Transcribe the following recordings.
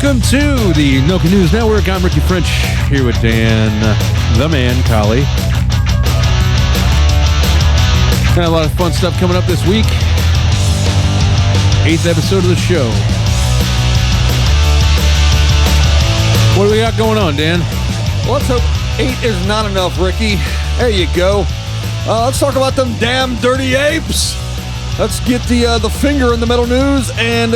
Welcome to the Noka News Network. I'm Ricky French here with Dan, the man, Collie. Got a lot of fun stuff coming up this week. 8th episode of the show. What do we got going on, Dan? Well, let's hope 8 is not enough, Ricky. There you go. Let's talk about them damn dirty apes. Let's get the finger in the metal news and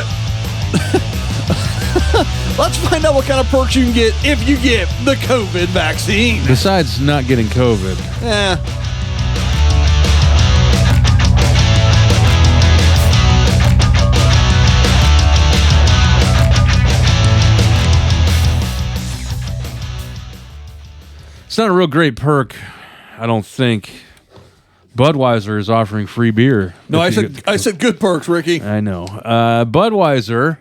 let's find out what kind of perks you can get if you get the COVID vaccine. Besides not getting COVID. It's not a real great perk, I don't think. Budweiser is offering free beer. No, I said good perks, Ricky. I know. Budweiser,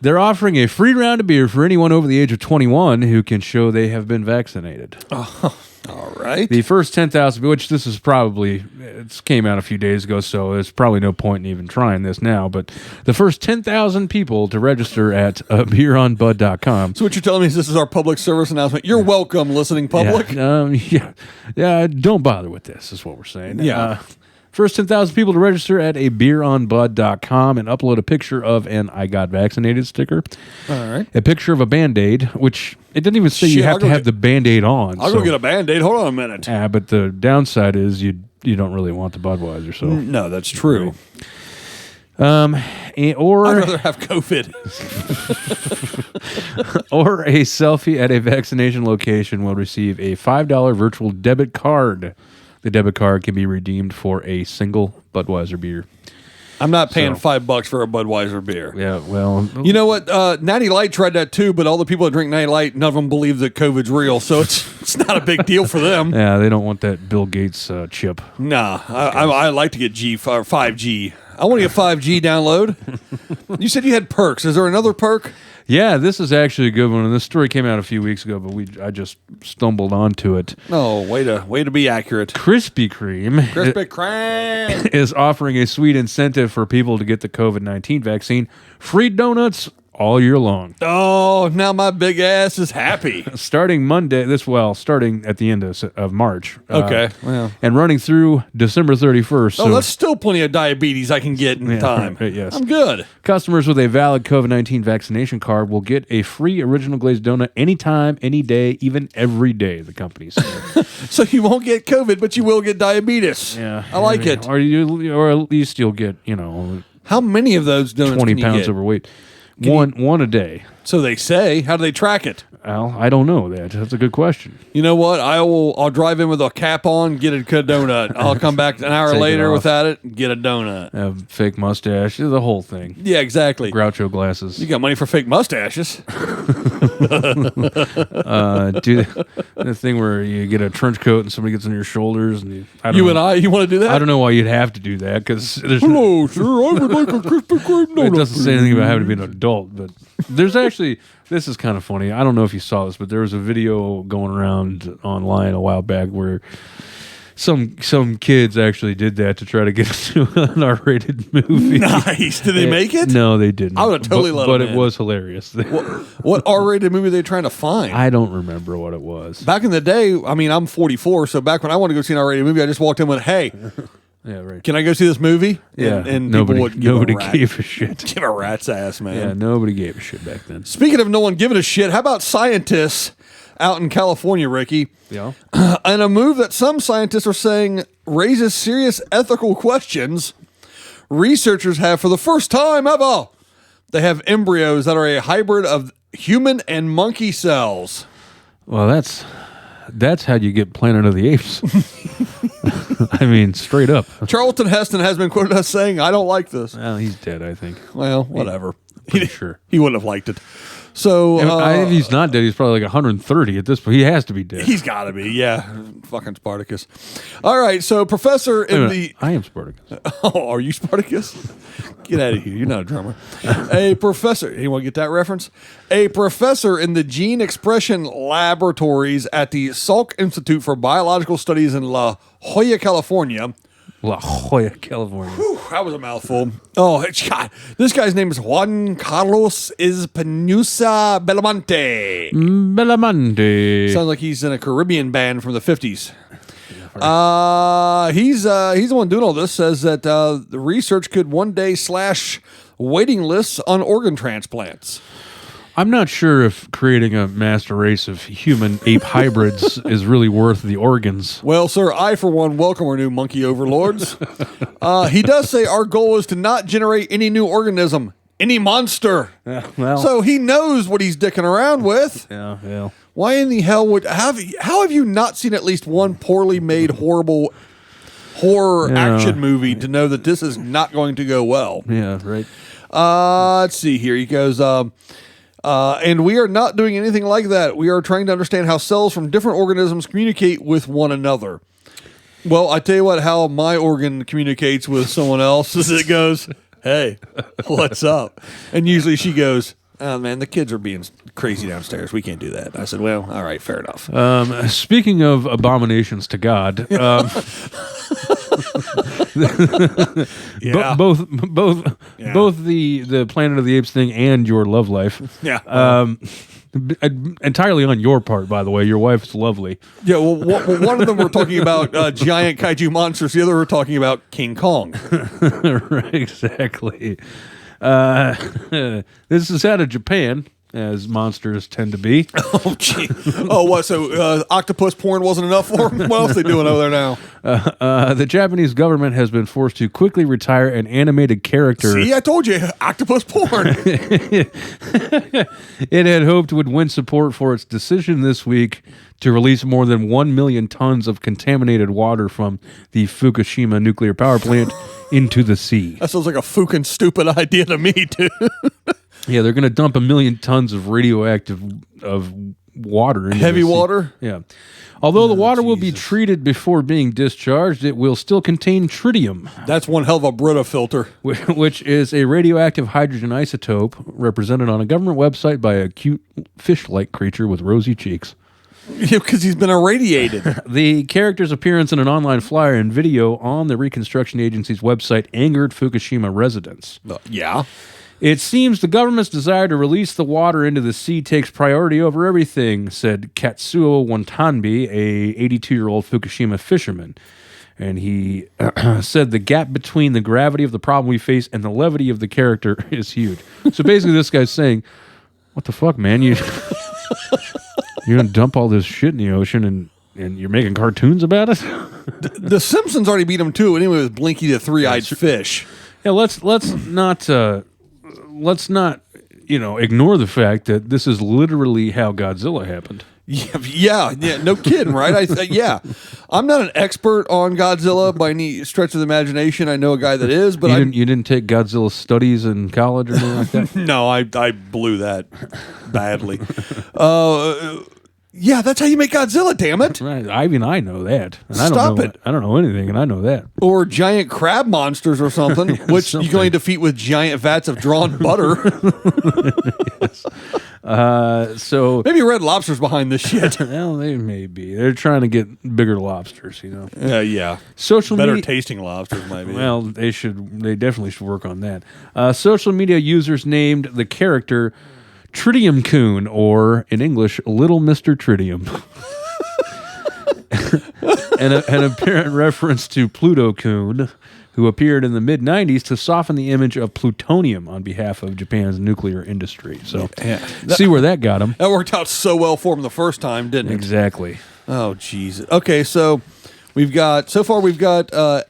they're offering a free round of beer for anyone over the age of 21 who can show they have been vaccinated. Oh, all right. The first 10,000, which this is probably, it came out a few days ago, so there's probably no point in even trying this now, but the first 10,000 people to register at beeronbud.com. So what you're telling me is this is our public service announcement. You're welcome, listening public. Yeah, don't bother with this, is what we're saying. Yeah. First 10,000 people to register at beeronbud.com and upload a picture of an I got vaccinated sticker. All right. A picture of a Band-Aid, which it doesn't even say you have to have the Band-Aid on. I'll go get a Band-Aid. Hold on a minute. Yeah, but the downside is you don't really want the Budweiser. So no, that's true. I'd rather have COVID. or a selfie at a vaccination location will receive a $5 virtual debit card. The debit card can be redeemed for a single Budweiser beer. I'm not paying $5 for a Budweiser beer. Yeah, well... You know what? Natty Light tried that too, but all the people that drink Natty Light, none of them believe that COVID's real, so it's not a big deal for them. Yeah, they don't want that Bill Gates chip. Nah, I like to get 5G. I want to get 5G download. You said you had perks. Is there another perk? Yeah, this is actually a good one, and this story came out a few weeks ago, but I just stumbled onto it. Oh, way to be accurate. Krispy Kreme is offering a sweet incentive for people to get the COVID-19 vaccine. Free donuts all year long. Oh, now my big ass is happy. Starting starting at the end of March. Okay. Well. And running through December 31st. Oh, that's still plenty of diabetes I can get in time. Right, yes. I'm good. Customers with a valid COVID-19 vaccination card will get a free original glazed donut anytime, any day, even every day, the company said. So you won't get COVID, but you will get diabetes. Yeah. I like it. Or at least you'll get, how many of those donuts 20 can you pounds get? overweight. One a day. So they say. How do they track it? Well, I don't know that. That's a good question. You know what? I'll drive in with a cap on, get a donut. I'll come back an hour later without it, get a donut. Have fake mustache, the whole thing. Yeah, exactly. Groucho glasses. You got money for fake mustaches. Do the thing where you get a trench coat and somebody gets on your shoulders. And you want to do that? I don't know why you'd have to do that because hello, sir. I would like a Krispy Kreme donut. It doesn't say anything about having to be an adult, but there's actually. This is kind of funny. I don't know if you saw this, but there was a video going around online a while back where some kids actually did that to try to get into an R-rated movie. Nice. Did they make it? No, they didn't. I would have totally let them in. But it was hilarious. What R-rated movie are they trying to find? I don't remember what it was. Back in the day, I'm 44, so back when I wanted to go see an R-rated movie, I just walked in and went, hey, yeah, right. Can I go see this movie? Yeah, and nobody nobody gave a shit. Give a rat's ass, man. Yeah, nobody gave a shit back then. Speaking of no one giving a shit, how about scientists out in California, Ricky? Yeah. And a move that some scientists are saying raises serious ethical questions. Researchers have, for the first time ever, they have embryos that are a hybrid of human and monkey cells. Well, that's how you get Planet of the Apes. I mean, straight up. Charlton Heston has been quoted as saying, I don't like this. Well, he's dead, I think. Well, whatever. Pretty sure. He wouldn't have liked it. So if he's not dead, he's probably like 130 at this point. He has to be dead. He's got to be, yeah. Fucking Spartacus. All right, so professor in the... I am Spartacus. Oh, are you Spartacus? Get out of here. You're not a drummer. A professor... Anyone get that reference? A professor in the Gene Expression Laboratories at the Salk Institute for Biological Studies in La Jolla, California... La Jolla, California. Whew, that was a mouthful. Oh, God. This guy's name is Juan Carlos Espinosa Belamonte. Belamonte. Sounds like he's in a Caribbean band from the 50s. He's the one doing all this. Says that the research could one day slash waiting lists on organ transplants. I'm not sure if creating a master race of human ape hybrids is really worth the organs. Well, sir, I, for one, welcome our new monkey overlords. He does say our goal is to not generate any new organism, any monster. Well, So he knows what he's dicking around with. yeah. Why in the hell would how have you not seen at least one poorly made, horrible horror action movie to know that this is not going to go well? Yeah, right. Let's see here. He goes, and we are not doing anything like that. We are trying to understand how cells from different organisms communicate with one another. Well, I tell you what, how my organ communicates with someone else is it goes, hey, what's up? And usually she goes, oh, man, the kids are being crazy downstairs. We can't do that. I said, well, all right, fair enough. Speaking of abominations to God, Yeah. both Yeah. the Planet of the Apes thing and your love life. Yeah. Entirely on your part, by the way. Your wife's lovely. Yeah, well, one of them we're talking about giant kaiju monsters. The other we're talking about King Kong. Right, exactly. This is out of Japan, as monsters tend to be. Oh, gee. Oh, what? So octopus porn wasn't enough for them? What else are they doing over there now? The Japanese government has been forced to quickly retire an animated character. See, I told you, octopus porn. It had hoped would win support for its decision this week to release more than 1 million tons of contaminated water from the Fukushima nuclear power plant into the sea. That sounds like a fucking stupid idea to me, dude. Yeah, they're going to dump 1 million tons of radioactive water. Into Heavy the sea. water? Yeah. Although the water will be treated before being discharged, it will still contain tritium, That's one hell of a Brita filter. which is a radioactive hydrogen isotope represented on a government website by a cute fish-like creature with rosy cheeks. Because he's been irradiated. The character's appearance in an online flyer and video on the Reconstruction Agency's website angered Fukushima residents. Yeah. It seems the government's desire to release the water into the sea takes priority over everything, said Katsuo Wantanbi, a 82-year-old Fukushima fisherman. And he said the gap between the gravity of the problem we face and the levity of the character is huge. So basically this guy's saying, what the fuck, man? You're going to dump all this shit in the ocean and you're making cartoons about it? The Simpsons already beat him too, anyway, with Blinky the Three-Eyed Fish. Yeah, let's not ignore the fact that this is literally how Godzilla happened. Yeah, no kidding, right? Yeah. I'm not an expert on Godzilla by any stretch of the imagination. I know a guy that is, but You didn't take Godzilla studies in college or anything like that? No, I blew that badly. Yeah, that's how you make Godzilla, damn it. Right. I mean, I know that. And I Stop don't know it. I don't know anything, and I know that. Or giant crab monsters or something, which you can only defeat with giant vats of drawn butter. So Maybe Red Lobster's behind this shit. well, they may be. They're trying to get bigger lobsters, Yeah. Social Better media. tasting lobsters, maybe. Well, they definitely should work on that. Social media users named the character Tritium Coon, or in English, Little Mr. Tritium. an apparent reference to Pluto Coon, who appeared in the mid-90s to soften the image of plutonium on behalf of Japan's nuclear industry. So, see where that got him. That worked out so well for him the first time, didn't it? Exactly. Oh, Jesus. Okay, so we've got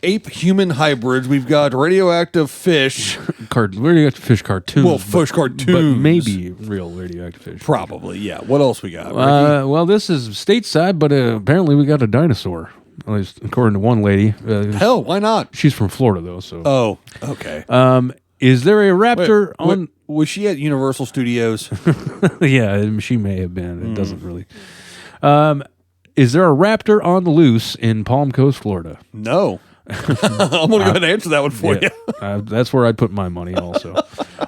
ape-human hybrids. We've got radioactive fish. Radioactive fish cartoons. Well, fish cartoons. But maybe real radioactive fish. Probably, yeah. What else we got? Well, this is stateside, but apparently we got a dinosaur. At least according to one lady. Hell, why not? She's from Florida, though. So. Oh, okay. Is there a raptor on? Was she at Universal Studios? Yeah, she may have been. It doesn't really. Is there a raptor on the loose in Palm Coast, Florida? No. I'm going to go ahead and answer that one for you. That's where I'd put my money also.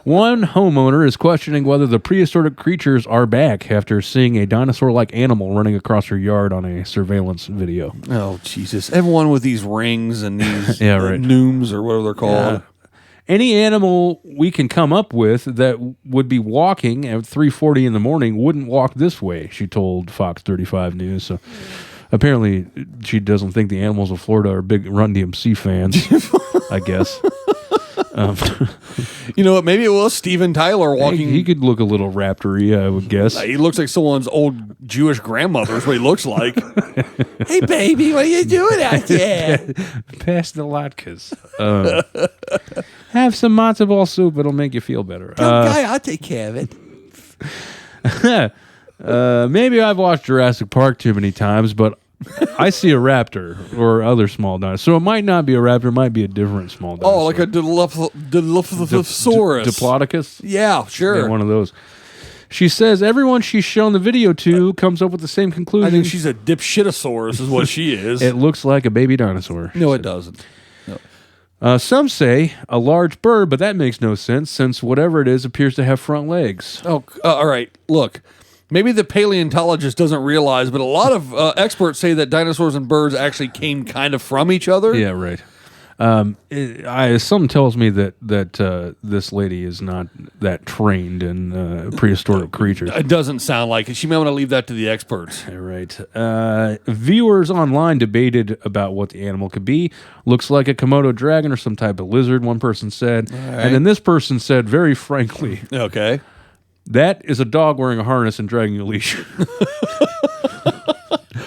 One homeowner is questioning whether the prehistoric creatures are back after seeing a dinosaur-like animal running across her yard on a surveillance video. Oh, Jesus. Everyone with these rings and these right. nooms or whatever they're called. Any animal we can come up with that would be walking at 3:40 in the morning wouldn't walk this way, she told Fox 35 News. So apparently she doesn't think the animals of Florida are big Run DMC fans, I guess. You know what? Maybe it was Steven Tyler walking. He could look a little raptor-y, I would guess. He looks like someone's old Jewish grandmother is what he looks like. Hey, baby, what are you doing out there? Pass the latkes. Have some matzo ball soup. It'll make you feel better. Guy, I'll take care of it. Maybe I've watched Jurassic Park too many times, but I see a raptor or other small dinosaur. So it might not be a raptor. It might be a different small dinosaur. Oh, like a Dilophosaurus. Diplodocus? Yeah, sure. Yeah, one of those. She says everyone she's shown the video to comes up with the same conclusion. I think she's a dipshitosaurus is what she is. It looks like a baby dinosaur. No, it doesn't. No. Some say a large bird, but that makes no sense since whatever it is appears to have front legs. Oh, all right. Look, maybe the paleontologist doesn't realize, but a lot of experts say that dinosaurs and birds actually came kind of from each other. Yeah, right. Something tells me that this lady is not that trained in prehistoric creatures. It doesn't sound like it. She may want to leave that to the experts. Right. Viewers online debated about what the animal could be. Looks like a Komodo dragon or some type of lizard, one person said. Right. And then this person said, very frankly, okay, that is a dog wearing a harness and dragging a leash.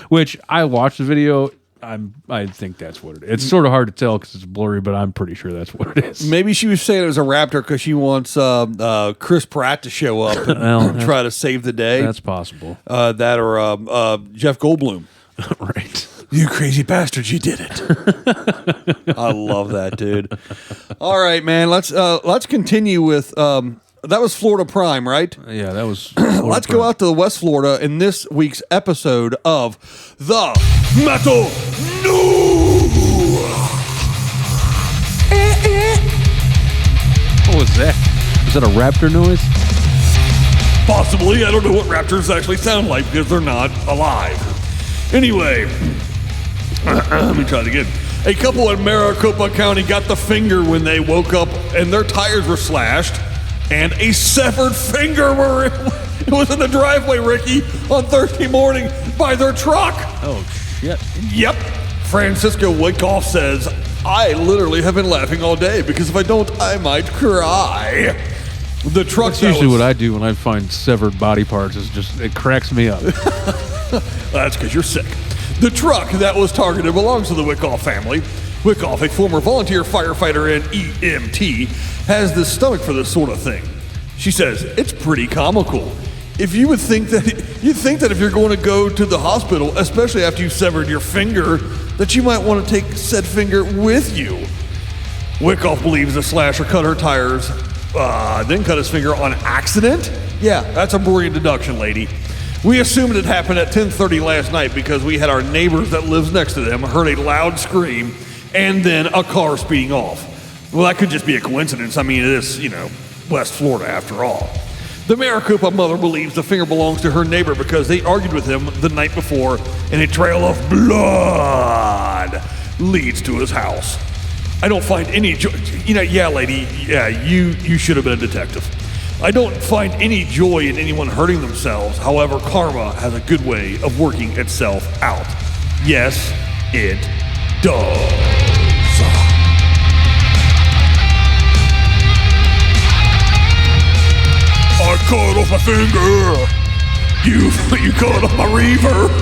Which I watched the video. I think that's what it is. It's sort of hard to tell because it's blurry, but I'm pretty sure that's what it is. Maybe she was saying it was a raptor because she wants Chris Pratt to show up and try to save the day. That's possible. That or Jeff Goldblum. Right. You crazy bastards, you did it. I love that, dude. All right, man. Let's continue with that was Florida Prime, right? Yeah, that was Let's go out to West Florida in this week's episode of The Metal News. What was that? Was that a raptor noise? Possibly. I don't know what raptors actually sound like because they're not alive. Anyway, let me try it again. A couple in Maricopa County got the finger when they woke up and their tires were slashed and a severed finger it was in the driveway, Ricky, on Thursday morning by their truck. Oh, shit. Yep. Francisco Wyckoff says, I literally have been laughing all day because if I don't, I might cry. The truck. That's usually what I do when I find severed body parts. Is just it cracks me up. That's because you're sick. The truck that was targeted belongs to the Wyckoff family. Wyckoff, a former volunteer firefighter and EMT, has the stomach for this sort of thing. She says, it's pretty comical. If you would think that, you'd think that if you're going to go to the hospital, especially after you've severed your finger, that you might want to take said finger with you. Wyckoff believes the slasher cut her tires, then cut his finger on accident? Yeah, that's a brilliant deduction, lady. We assumed it happened at 10:30 last night because we had our neighbors that lives next to them heard a loud scream and then a car speeding off. Well, that could just be a coincidence. I mean, it is, West Florida after all. The Maricopa mother believes the finger belongs to her neighbor because they argued with him the night before and a trail of blood leads to his house. I don't find any joy. Yeah, lady, yeah, you should have been a detective. I don't find any joy in anyone hurting themselves. However, karma has a good way of working itself out. Yes, it does. I cut off my finger. You cut off my reverb.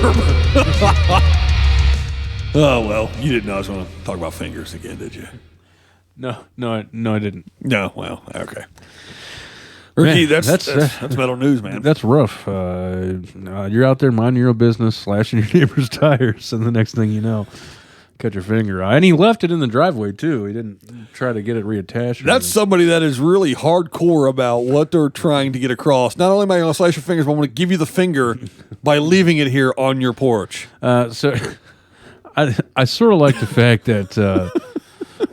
Oh, well, you didn't know I was going to talk about fingers again, did you? No, I didn't. No, well, okay. Ricky, Man, that's metal news, man. That's rough. You're out there minding your own business, slashing your neighbor's tires, and the next thing you know, cut your finger. And he left it in the driveway, too. He didn't try to get it reattached. That's somebody that is really hardcore about what they're trying to get across. Not only am I going to slash your fingers, but I'm going to give you the finger by leaving it here on your porch. So I sort of like the fact that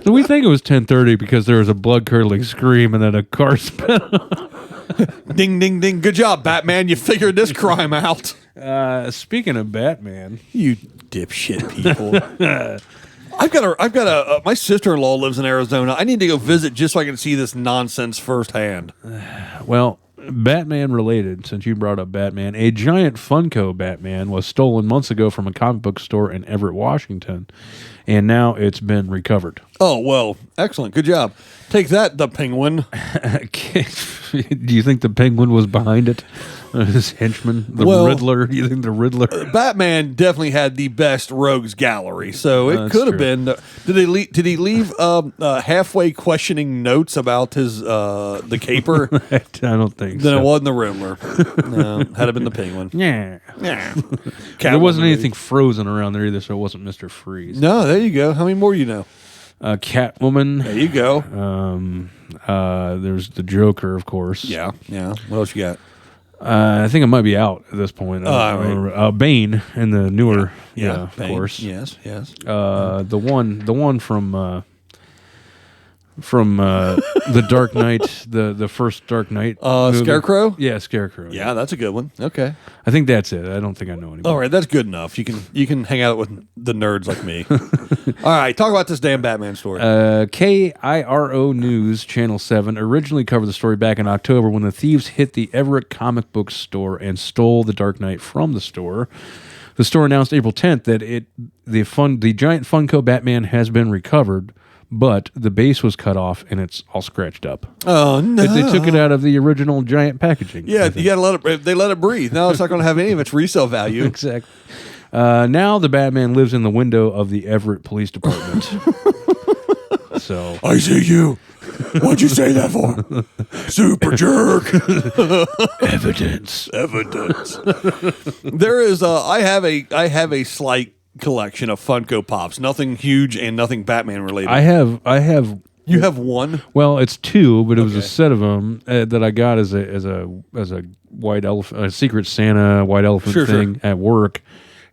we think it was 10:30 because there was a blood curdling scream and then a car sped up. Ding, ding, ding. Good job, Batman. You figured this crime out. Speaking of Batman, You dipshit people. My sister-in-law lives in Arizona. I need to go visit just so I can see this nonsense firsthand. well, Batman related, since you brought up Batman, a giant Funko Batman was stolen months ago from a comic book store in Everett, Washington, and now it's been recovered. Oh, well, excellent. Good job. Take that, the Penguin. Do you think the Penguin was behind it? His henchman, the Riddler? Do you think the Riddler? Batman definitely had the best rogues gallery, so it That's could have true. been. Did he leave halfway questioning notes about his the caper? I don't think Then so. it wasn't the Riddler. No, had it been the Penguin. Yeah. Yeah. There wasn't anything frozen around there either, so it wasn't Mr. Freeze. No, there you go. How many more you know? Catwoman. There you go. There's the Joker, of course. Yeah. What else you got? I think it might be out at this point. Right. Bane in the newer, of Bane. course. Yes. The one from the Dark Knight, the first Dark Knight. movie. Scarecrow? Yeah, Scarecrow. Yeah, that's a good one. Okay. I think that's it. I don't think I know anymore. All right, that's good enough. You can hang out with the nerds like me. All right, talk about this damn Batman story. KIRO News Channel 7 originally covered the story back in October when the thieves hit the Everett comic book store and stole the Dark Knight from the store. The store announced April 10th that the giant Funko Batman has been recovered, but the base was cut off and it's all scratched up. Oh no! They took it out of the original giant packaging. Yeah, you gotta let it. They let it breathe. Now it's not going to have any of its resale value. Exactly. Now the Batman lives in the window of the Everett Police Department. So I see you. What'd you say that for? Super jerk. evidence. There is. I have a slight collection of Funko Pops. Nothing huge and nothing Batman related. I have. You have one. Well, it's two, but it was a Okay. set of them that I got as a white elephant, a Secret Santa white elephant Sure. thing at work,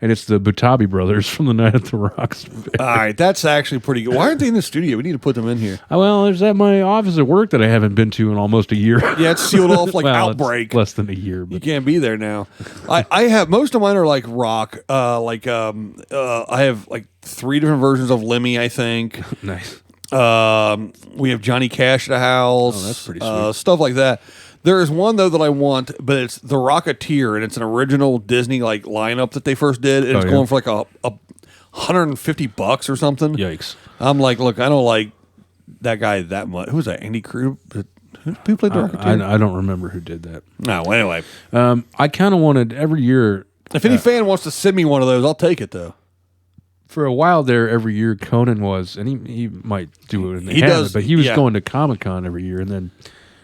and it's the Butabi brothers from the Night at the Rocks. All right, that's actually pretty good. Why aren't they in the studio? We need to put them in here. Well, there's at my office at work that I haven't been to in almost a year. Yeah, it's sealed off like Well, it's Outbreak. less than a year, You but can't be there now. I have most of mine are like rock. I have like 3 different versions of Lemmy. I think. nice. We have Johnny Cash at the house. Oh, that's pretty sweet. Stuff like that. There is one though that I want, but it's the Rocketeer, and it's an original Disney like lineup that they first did, and it's yeah? going for like a $150 or something. Yikes. I'm like, look, I don't like that guy that much. Who was that? Andy Crew? Who played the Rocketeer? I don't remember who did that. No, anyway. I kind of wanted every year. If any fan wants to send me one of those, I'll take it though. For a while there, every year Conan was, and he might do it in the He habit, does, but he was yeah. going to Comic-Con every year, and then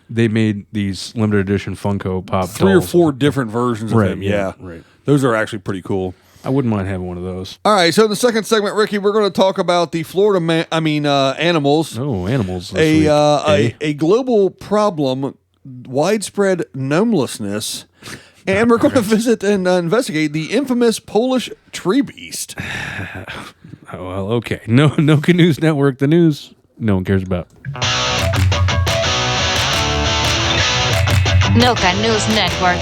they made these limited edition Funko Pop 3 or dolls. 4 different versions of Right, him. yeah, Yeah, right. Those are actually pretty cool. I wouldn't mind having one of those. All right, so in the second segment, Ricky, we're going to talk about the Florida animals. Oh, animals. This week. A global problem, widespread gnomelessness, and we're going to visit and investigate the infamous Polish tree beast. Oh, well, okay. No News Network. The news no one cares about. Noka News Network.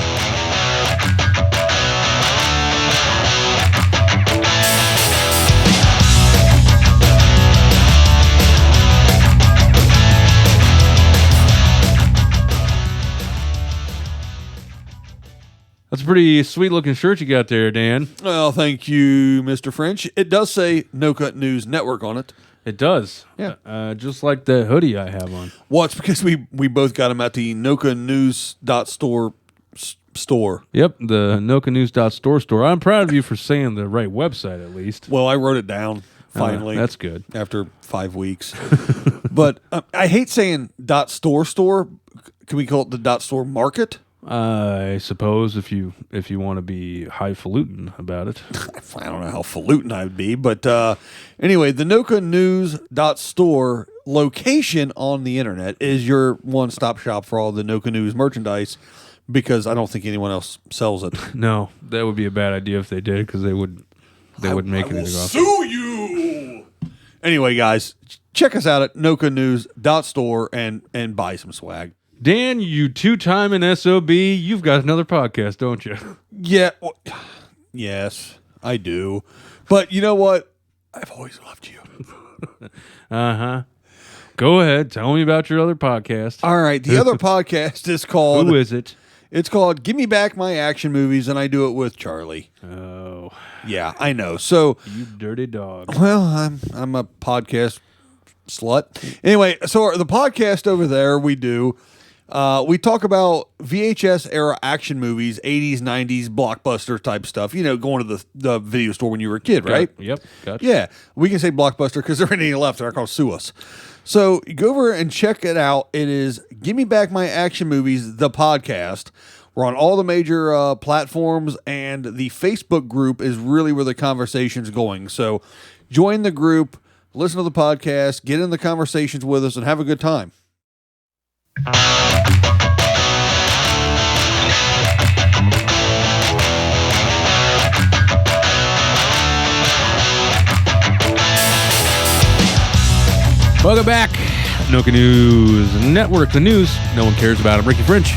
That's a pretty sweet looking shirt you got there, Dan. Well, thank you, Mr. French. It does say No Cut News Network on it. It does. Yeah. Just like the hoodie I have on. Well, it's because we both got them at the nokanews.store store. Yep, the nokanews.store. I'm proud of you for saying the right website at least. Well, I wrote it down finally. That's good. After 5 weeks. But I hate saying .store. Can we call it the .store market? I suppose if you want to be highfalutin about it. I don't know how falutin I would be, but anyway, the nokanews.store location on the internet is your one-stop shop for all the Noka News merchandise, because I don't think anyone else sells it. No, that would be a bad idea if they did, because they would they wouldn't make I will anything off. sue you. Anyway, guys, check us out at nocanews.store and buy some swag. Dan, you two-timing SOB, you've got another podcast, don't you? Yeah. Well, yes, I do. But you know what? I've always loved you. Uh-huh. Go ahead. Tell me about your other podcast. All right. The other podcast is called... Who is it? It's called Give Me Back My Action Movies, and I do it with Charlie. Oh. Yeah, I know. So... You dirty dog. Well, I'm a podcast slut. Anyway, so the podcast over there we do... we talk about VHS era action movies, 80s, 90s, blockbuster type stuff. You know, going to the video store when you were a kid, right? Yep. Gotcha. Yeah. We can say blockbuster because there ain't any left. They're going to sue us. So go over and check it out. It is Give Me Back My Action Movies, the podcast. We're on all the major platforms, and the Facebook group is really where the conversation's going. So join the group, listen to the podcast, get in the conversations with us, and have a good time. Welcome back. Noka News Network, the news no one cares about. I'm Ricky French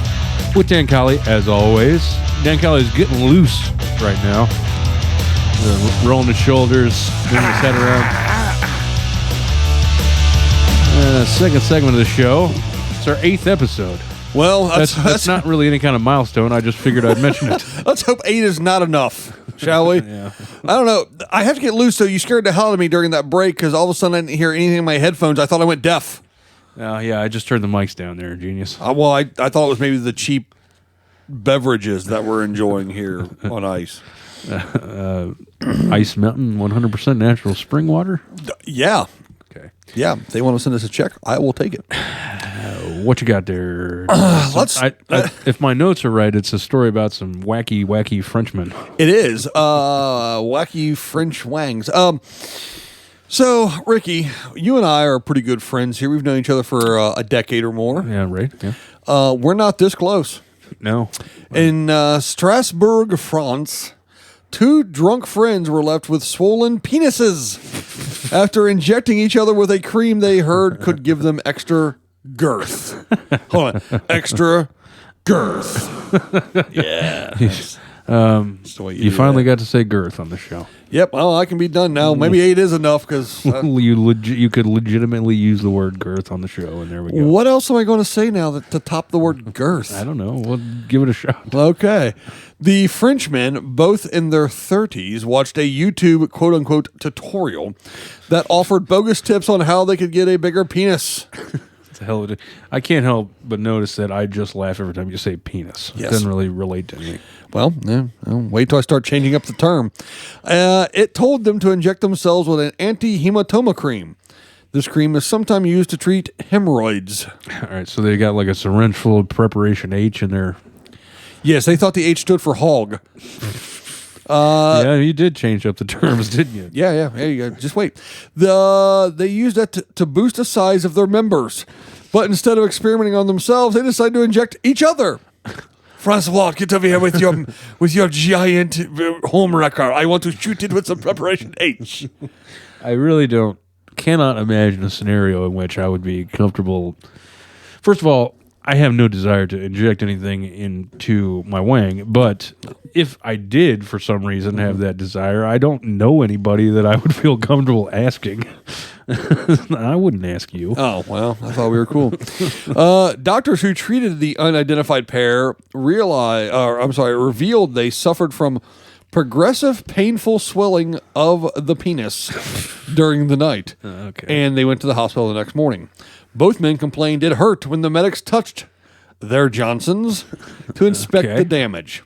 with Dan Colley, as always. Dan Colley is getting loose right now. Rolling his shoulders, moving his head around. Second segment of the show. It's our 8th episode. Well, That's not really any kind of milestone. I just figured I'd mention it. Let's hope 8 is not enough, shall we? Yeah. I don't know. I have to get loose, so you scared the hell out of me during that break because all of a sudden I didn't hear anything in my headphones. I thought I went deaf. Yeah, I just turned the mics down there, genius. Well, I thought it was maybe the cheap beverages that we're enjoying here on ice. Ice Mountain, 100% natural spring water? Yeah. Okay. Yeah. If they want to send us a check, I will take it. What you got there? If my notes are right, it's a story about some wacky Frenchmen. It is. Wacky French wangs. So, Ricky, you and I are pretty good friends here. We've known each other for a decade or more. Yeah, right. Yeah. We're not this close. No. In Strasbourg, France, 2 drunk friends were left with swollen penises after injecting each other with a cream they heard could give them extra girth. Hold on. Extra girth. Yeah. You finally got to say girth on the show. Yep. Well, I can be done now. Maybe 8 is enough because... you could legitimately use the word girth on the show, and there we go. What else am I going to say now to top the word girth? I don't know. We'll give it a shot. Okay. The Frenchmen, both in their 30s, watched a YouTube quote-unquote tutorial that offered bogus tips on how they could get a bigger penis. I can't help but notice that I just laugh every time you say penis. Yes. It doesn't really relate to me. Well, wait till I start changing up the term. It told them to inject themselves with an anti-hematoma cream. This cream is sometimes used to treat hemorrhoids. All right, so they got like a syringe full of preparation H in there. Yes, they thought the H stood for hog. Yeah, you did change up the terms, didn't you? Yeah. There you go. Just wait. They used that to boost the size of their members. But instead of experimenting on themselves, they decided to inject each other. Francois, get over here with your giant home wrecker. I want to shoot it with some preparation H. I really cannot imagine a scenario in which I would be comfortable. First of all, I have no desire to inject anything into my wang, but if I did for some reason have that desire, I don't know anybody that I would feel comfortable asking. I wouldn't ask you. Oh, well, I thought we were cool. Doctors who treated the unidentified pair revealed they suffered from progressive painful swelling of the penis during the night. Okay. And they went to the hospital the next morning. Both men complained it hurt when the medics touched their Johnsons to inspect the damage.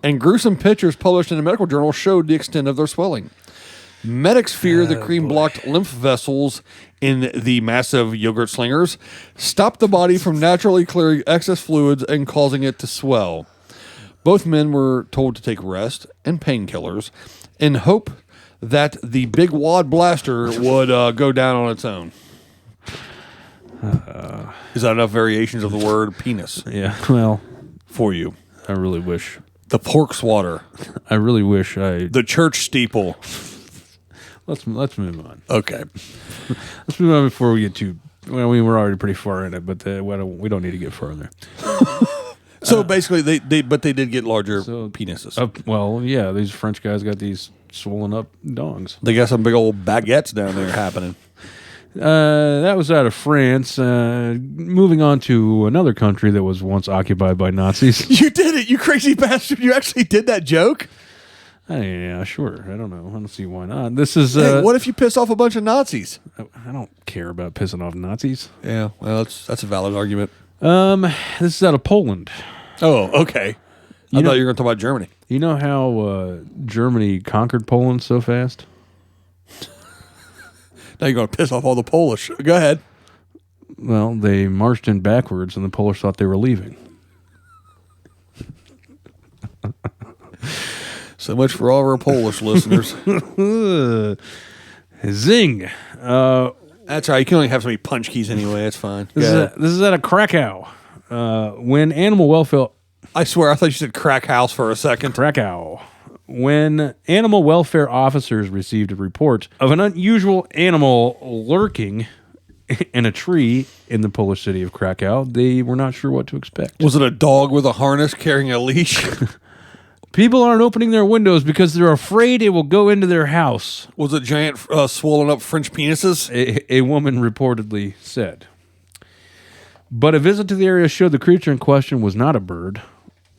And gruesome pictures published in a medical journal showed the extent of their swelling. Medics fear the cream blocked lymph vessels in the massive yogurt slingers, stopped the body from naturally clearing excess fluids and causing it to swell. Both men were told to take rest and painkillers in hope that the big wad blaster would go down on its own. Is that enough variations of the word penis? Yeah, well, for you. I really wish. The pork swatter. I really wish The church steeple. let's move on. Okay. Let's move on before we get too. Well, we're already pretty far in it, but we don't need to get further. So basically, they did get larger penises. Well, yeah, these French guys got these swollen up dongs. They got some big old baguettes down there happening. That was out of France. Moving on to another country that was once occupied by Nazis. You did it, you crazy bastard! You actually did that joke. Yeah, sure. I don't know. I don't see why not. This is. Hey, what if you piss off a bunch of Nazis? I don't care about pissing off Nazis. Yeah, well, that's a valid argument. This is out of Poland. Oh, okay. I thought you were going to talk about Germany. You know how Germany conquered Poland so fast? Now you're going to piss off all the Polish. Go ahead. Well, they marched in backwards, and the Polish thought they were leaving. So much for all of our Polish listeners. Zing. That's right. You can only have so many punch keys anyway. That's fine. This is out of Krakow. When animal welfare... I swear, I thought you said crack house for a second. Krakow. When animal welfare officers received a report of an unusual animal lurking in a tree in the Polish city of Krakow, they were not sure what to expect. Was it a dog with a harness carrying a leash? People aren't opening their windows because they're afraid it will go into their house. Was it giant swollen up French penises? A woman reportedly said. But a visit to the area showed the creature in question was not a bird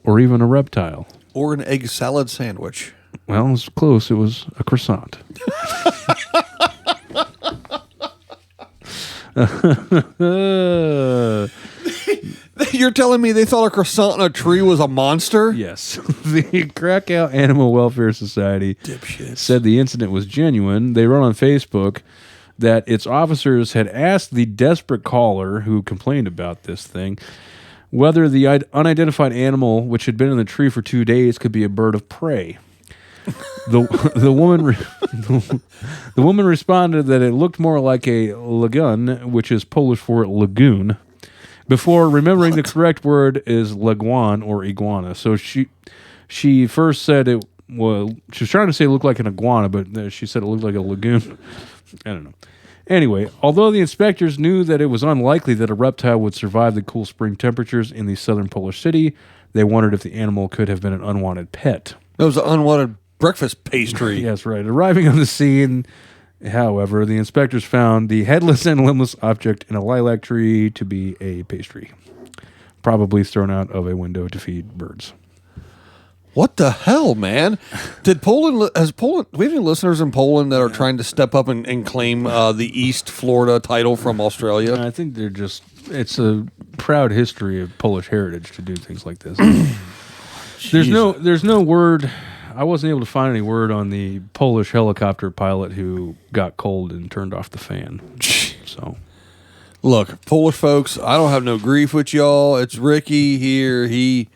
or even a reptile. Or an egg salad sandwich. Well, it was close. It was a croissant. You're telling me they thought a croissant in a tree was a monster? Yes. The Krakow Animal Welfare Society said the incident was genuine. They wrote on Facebook that its officers had asked the desperate caller who complained about this thing whether the unidentified animal, which had been in the tree for 2 days, could be a bird of prey. The woman responded that it looked more like a lagoon, which is Polish for lagoon, before remembering the correct word is laguan or iguana. So she first said it was, she was trying to say it looked like an iguana, but she said it looked like a lagoon. I don't know. Anyway, although the inspectors knew that it was unlikely that a reptile would survive the cool spring temperatures in the southern Polish city, they wondered if the animal could have been an unwanted pet. It was an unwanted breakfast pastry. Yes, right. Arriving on the scene, however, the inspectors found the headless and limbless object in a lilac tree to be a pastry, probably thrown out of a window to feed birds. What the hell, man? Do we have any listeners in Poland that are trying to step up and claim the East Florida title from Australia? I think it's a proud history of Polish heritage to do things like this. There's no word. I wasn't able to find any word on the Polish helicopter pilot who got cold and turned off the fan. So, look, Polish folks, I don't have no grief with y'all. It's Ricky here. He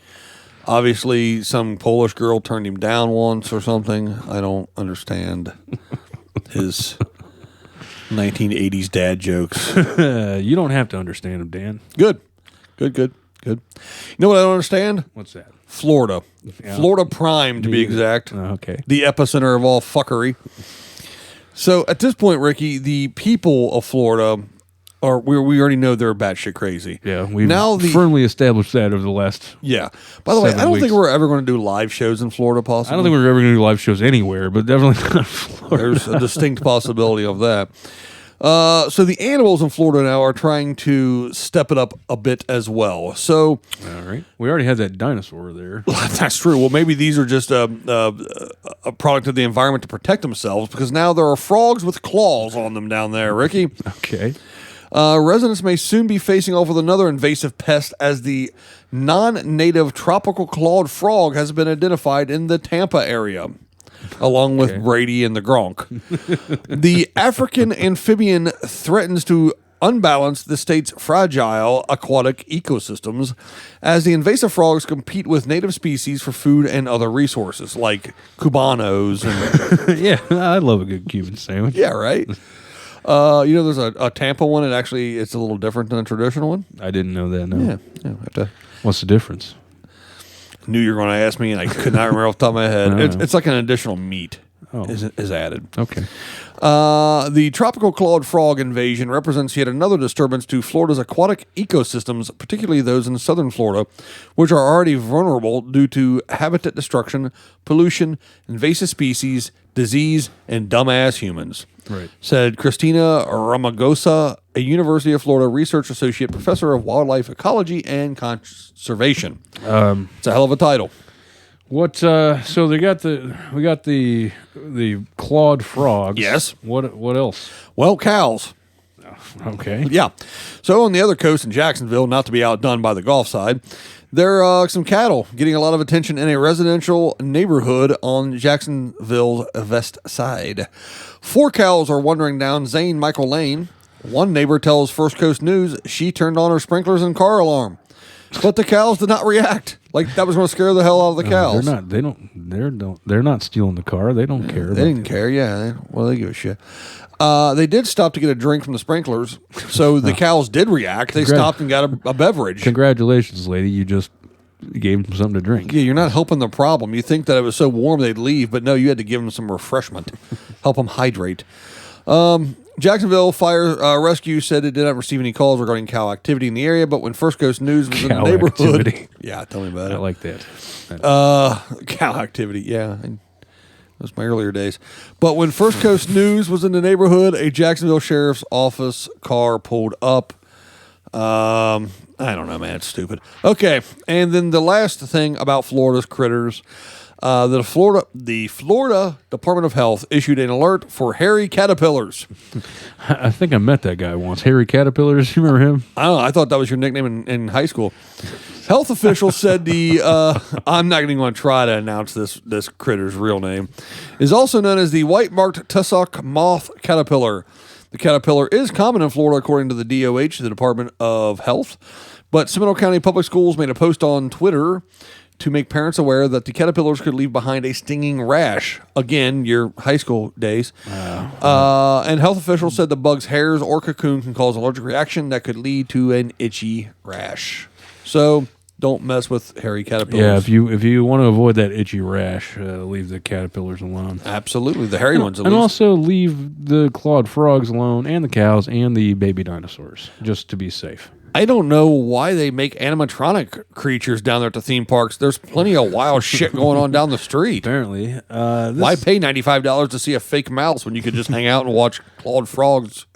obviously, some Polish girl turned him down once or something. I don't understand his 1980s dad jokes. You don't have to understand him, Dan. Good. You know what I don't understand? What's that? Florida. Yeah. Florida Prime, to be exact. Okay. The epicenter of all fuckery. So at this point, Ricky, the people of Florida we already know they're batshit crazy. Yeah, we've firmly established that over the last By the way, I don't weeks. think we're ever going to do live shows in Florida, possibly. I don't think we're ever going to do live shows anywhere, but definitely not in Florida. There's a distinct possibility of that. So the animals in Florida now are trying to step it up a bit as well. So, all right, we already had that dinosaur there. That's true. Well, maybe these are just a product of the environment to protect themselves, because now there are frogs with claws on them down there, Ricky. Okay. Residents may soon be facing off with another invasive pest, as the non-native tropical clawed frog has been identified in the Tampa area, along with Brady and the Gronk. The African amphibian threatens to unbalance the state's fragile aquatic ecosystems, as the invasive frogs compete with native species for food and other resources, like cubanos. And yeah, I love a good Cuban sandwich. Yeah, right? There's a Tampa one, and actually it's a little different than a traditional one. I didn't know that, no. Yeah. What's the difference? Knew you were going to ask me, and I could not remember off the top of my head. It's like an additional meat. is added. Okay. The tropical clawed frog invasion represents yet another disturbance to Florida's aquatic ecosystems, particularly those in southern Florida, which are already vulnerable due to habitat destruction, pollution, invasive species, disease, and dumbass humans. Right. Said Christina Ramagosa, a University of Florida research associate professor of wildlife ecology and conservation. It's a hell of a title. What? So we got the clawed frogs. Yes. What else? Well, cows. Okay. Yeah. So on the other coast in Jacksonville, not to be outdone by the Gulf side, there are some cattle getting a lot of attention in a residential neighborhood on Jacksonville's west side. 4 cows are wandering down Zane Michael Lane. One neighbor tells First Coast News she turned on her sprinklers and car alarm, but the cows did not react. Like that was going to scare the hell out of the cows. They're not stealing the car. They don't care. They didn't care. Yeah. They give a shit. They did stop to get a drink from the sprinklers, so the cows did react. They stopped and got a beverage. Congratulations, lady. You just gave them something to drink. Yeah, you're not helping the problem. You think that it was so warm they'd leave, but no, you had to give them some refreshment, help them hydrate. Jacksonville Fire Rescue said it did not receive any calls regarding cow activity in the area, but when First Coast News was in the neighborhood... Activity. Yeah, tell me about it. I like that. Cow activity, yeah. Those were my earlier days. But when First Coast News was in the neighborhood, a Jacksonville Sheriff's Office car pulled up. I don't know, man. It's stupid. Okay, and then the last thing about Florida's critters... The Florida Department of Health issued an alert for hairy caterpillars. I think I met that guy once. Hairy caterpillars. You remember him? I don't know. I thought that was your nickname in high school. Health officials said I'm not even going to try to announce this critter's real name, is also known as the white-marked tussock moth caterpillar. The caterpillar is common in Florida, according to the DOH, the Department of Health. But Seminole County Public Schools made a post on Twitter to make parents aware that the caterpillars could leave behind a stinging rash. Again, your high school days. And health officials said the bug's hairs or cocoon can cause allergic reaction that could lead to an itchy rash. So don't mess with hairy caterpillars. Yeah, if you want to avoid that itchy rash, leave the caterpillars alone. Absolutely, the hairy ones at and least. Also leave the clawed frogs alone, and the cows, and the baby dinosaurs, just to be safe. I don't know why they make animatronic creatures down there at the theme parks. There's plenty of wild shit going on down the street. Apparently. Why pay $95 to see a fake mouse when you could just hang out and watch clawed frogs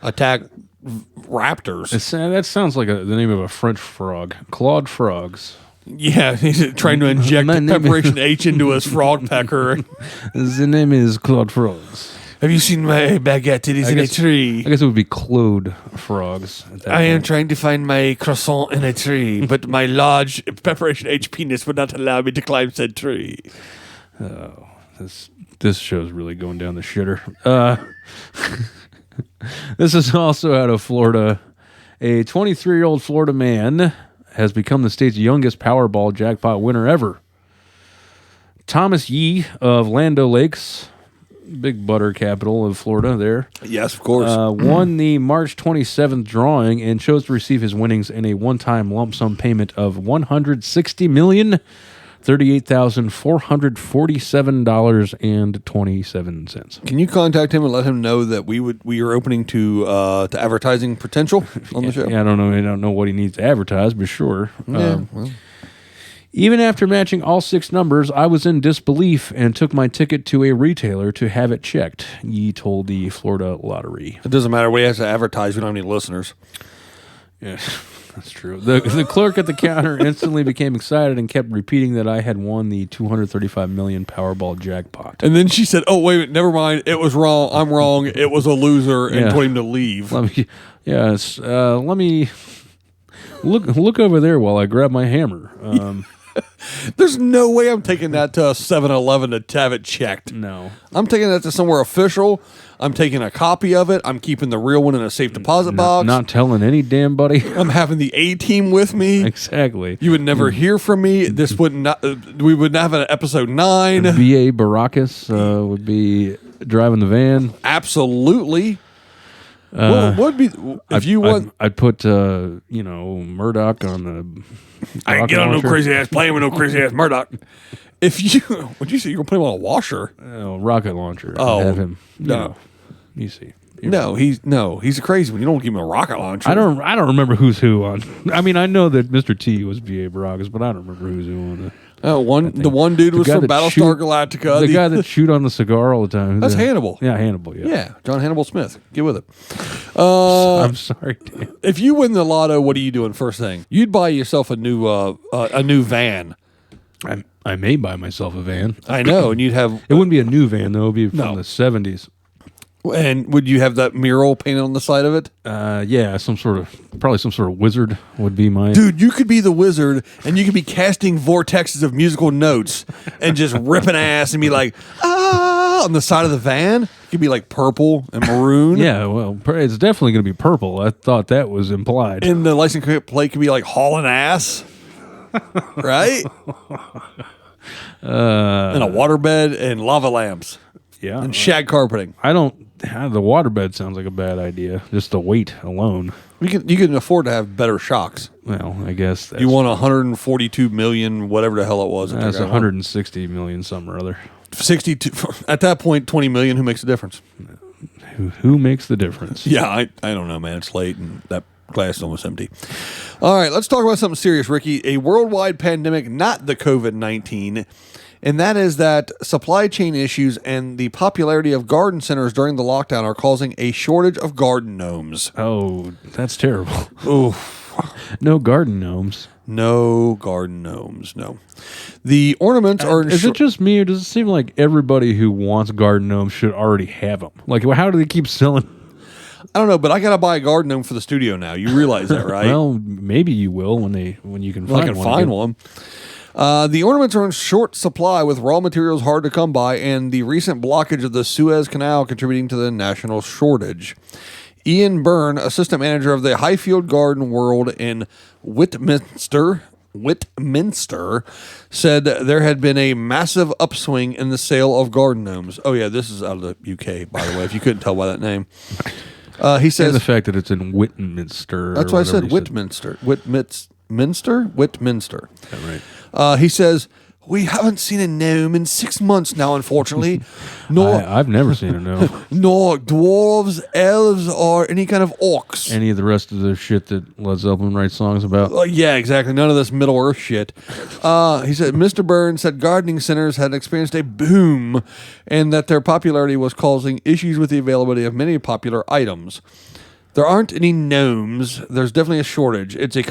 attack raptors? That sounds like the name of a French frog. Clawed frogs. Yeah, he's trying to inject the preparation H into his frog pecker. The name is Clawed Frogs. Have you seen my baguette? It is in a tree. I guess it would be Claude frogs. I am trying to find my croissant in a tree, but my large preparation H penis would not allow me to climb said tree. Oh, this show's really going down the shitter. This is also out of Florida. A 23-year-old Florida man has become the state's youngest Powerball jackpot winner ever. Thomas Yee of Land O'Lakes, big butter capital of Florida there. Yes, of course. Won the March 27th drawing and chose to receive his winnings in a one-time lump sum payment of $160,038,447.27. Can you contact him and let him know that we are opening to advertising potential on the show? Yeah, I don't know what he needs to advertise, but sure. Yeah, Even after matching all 6 numbers, I was in disbelief and took my ticket to a retailer to have it checked, Yee told the Florida Lottery. It doesn't matter what he has to advertise. We don't have any listeners. Yeah, that's true. The clerk at the counter instantly became excited and kept repeating that I had won the $235 million Powerball jackpot. And then she said, "Oh, wait, never mind. It was wrong. I'm wrong. It was a loser," and told him to leave. Let me look over there while I grab my hammer. There's no way I'm taking that to a 7-Eleven to have it checked. No. I'm taking that to somewhere official. I'm taking a copy of it. I'm keeping the real one in a safe deposit box. Not telling any damn buddy. I'm having the A-team with me. Exactly. You would never hear from me. This would not. We would have an episode 9. B.A. Baracus would be driving the van. Absolutely. What would be if you want? I'd put Murdoch on the. I ain't get on no crazy ass plane with no crazy ass Murdoch. If you, what'd you say? You're gonna put him on a washer? Oh, rocket launcher. Oh, have him. no. You see. No, he's a crazy one. You don't give him a rocket launcher. I don't remember who's who on. I mean, I know that Mr. T was B.A. Baracus, but I don't remember who's who on it. The one dude was from Battlestar Galactica. The guy that shoot on the cigar all the time. That's Hannibal. Yeah, Hannibal. Yeah. Yeah, John Hannibal Smith. Get with it. I'm sorry, Dan. If you win the lotto, what are you doing first thing? You'd buy yourself a new van. I may buy myself a van. I know, and you'd have. It wouldn't be a new van though. It'd be from the 70s. And would you have that mural painted on the side of it? Yeah, probably some sort of wizard would be my. Dude, you could be the wizard, and you could be casting vortexes of musical notes and just ripping ass and be like, on the side of the van. It could be like purple and maroon. Yeah, well, it's definitely going to be purple. I thought that was implied. And the license plate could be like hauling ass. Right? And a waterbed and lava lamps. Yeah. And shag carpeting. The waterbed sounds like a bad idea. Just the weight alone. You can afford to have better shocks. Well, I guess you want 142 million, whatever the hell it was. That's 160 million something or other. 62 at that point, 20 million. Who makes the difference? Who makes the difference? Yeah, I don't know, man. It's late and that glass is almost empty. All right, let's talk about something serious, Ricky. A worldwide pandemic, not the COVID-19. And that is that supply chain issues and the popularity of garden centers during the lockdown are causing a shortage of garden gnomes. Oh, that's terrible. Oof. No garden gnomes. No garden gnomes, no. The ornaments are... Is it just me, or does it seem like everybody who wants garden gnomes should already have them? Like, how do they keep selling? I don't know, but I got to buy a garden gnome for the studio now. You realize that, right? Well, maybe you will when you can find one. The ornaments are in short supply with raw materials hard to come by, and the recent blockage of the Suez Canal contributing to the national shortage. Ian Byrne, assistant manager of the Highfield Garden World in Whitminster, said there had been a massive upswing in the sale of garden gnomes. Oh yeah, this is out of the UK, by the way, if you couldn't tell by that name. He says... And the fact that it's in Whitminster. That's why I said Whitminster. Whitminster. Yeah, right. He says, we haven't seen a gnome in 6 months now, unfortunately. I've never seen a gnome. Nor dwarves, elves, or any kind of orcs. Any of the rest of the shit that Led Zeppelin writes songs about? Yeah, exactly. None of this Middle Earth shit. He said, Mr. Burns said gardening centers had experienced a boom and that their popularity was causing issues with the availability of many popular items. There aren't any gnomes. There's definitely a shortage. It's a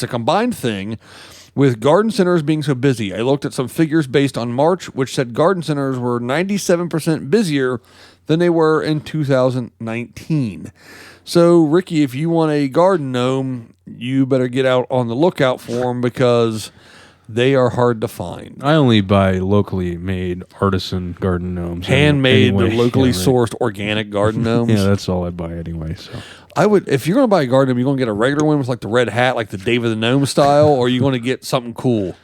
combined thing with garden centers being so busy. I looked at some figures based on March, which said garden centers were 97% busier than they were in 2019. So, Ricky, if you want a garden gnome, you better get out on the lookout for them because they are hard to find. I only buy locally made artisan garden gnomes. Handmade, anyway. locally sourced organic garden gnomes. Yeah, that's all I buy anyway. So I would, if you're going to buy a garden gnome, you're going to get a regular one with like the red hat, like the David the Gnome style, or you're going to get something cool.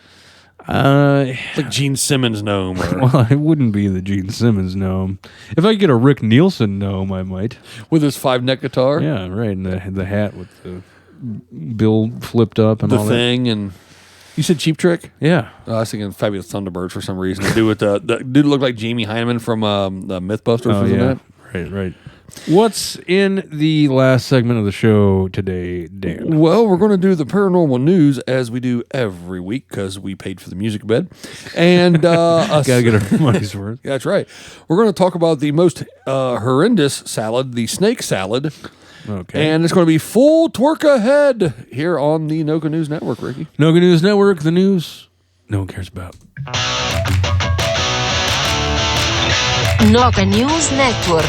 Like Gene Simmons gnome. Well, it wouldn't be the Gene Simmons gnome. If I could get a Rick Nielsen gnome, I might. With his 5-neck guitar? Yeah, right. And the hat with the bill flipped up and all that. The thing and... You said Cheap Trick? Yeah. I was thinking Fabulous Thunderbirds for some reason. The dude with the dude looked like Jamie Hyneman from the Mythbusters. Oh, yeah. Right. What's in the last segment of the show today, Dan? Well, we're going to do the paranormal news as we do every week because we paid for the music bed. And gotta get our money's worth. That's right. We're going to talk about the most horrendous salad, the snake salad. Okay. And it's going to be full twerk ahead here on the Noka News Network, Ricky. Noka News Network, the news no one cares about. Noka News Network.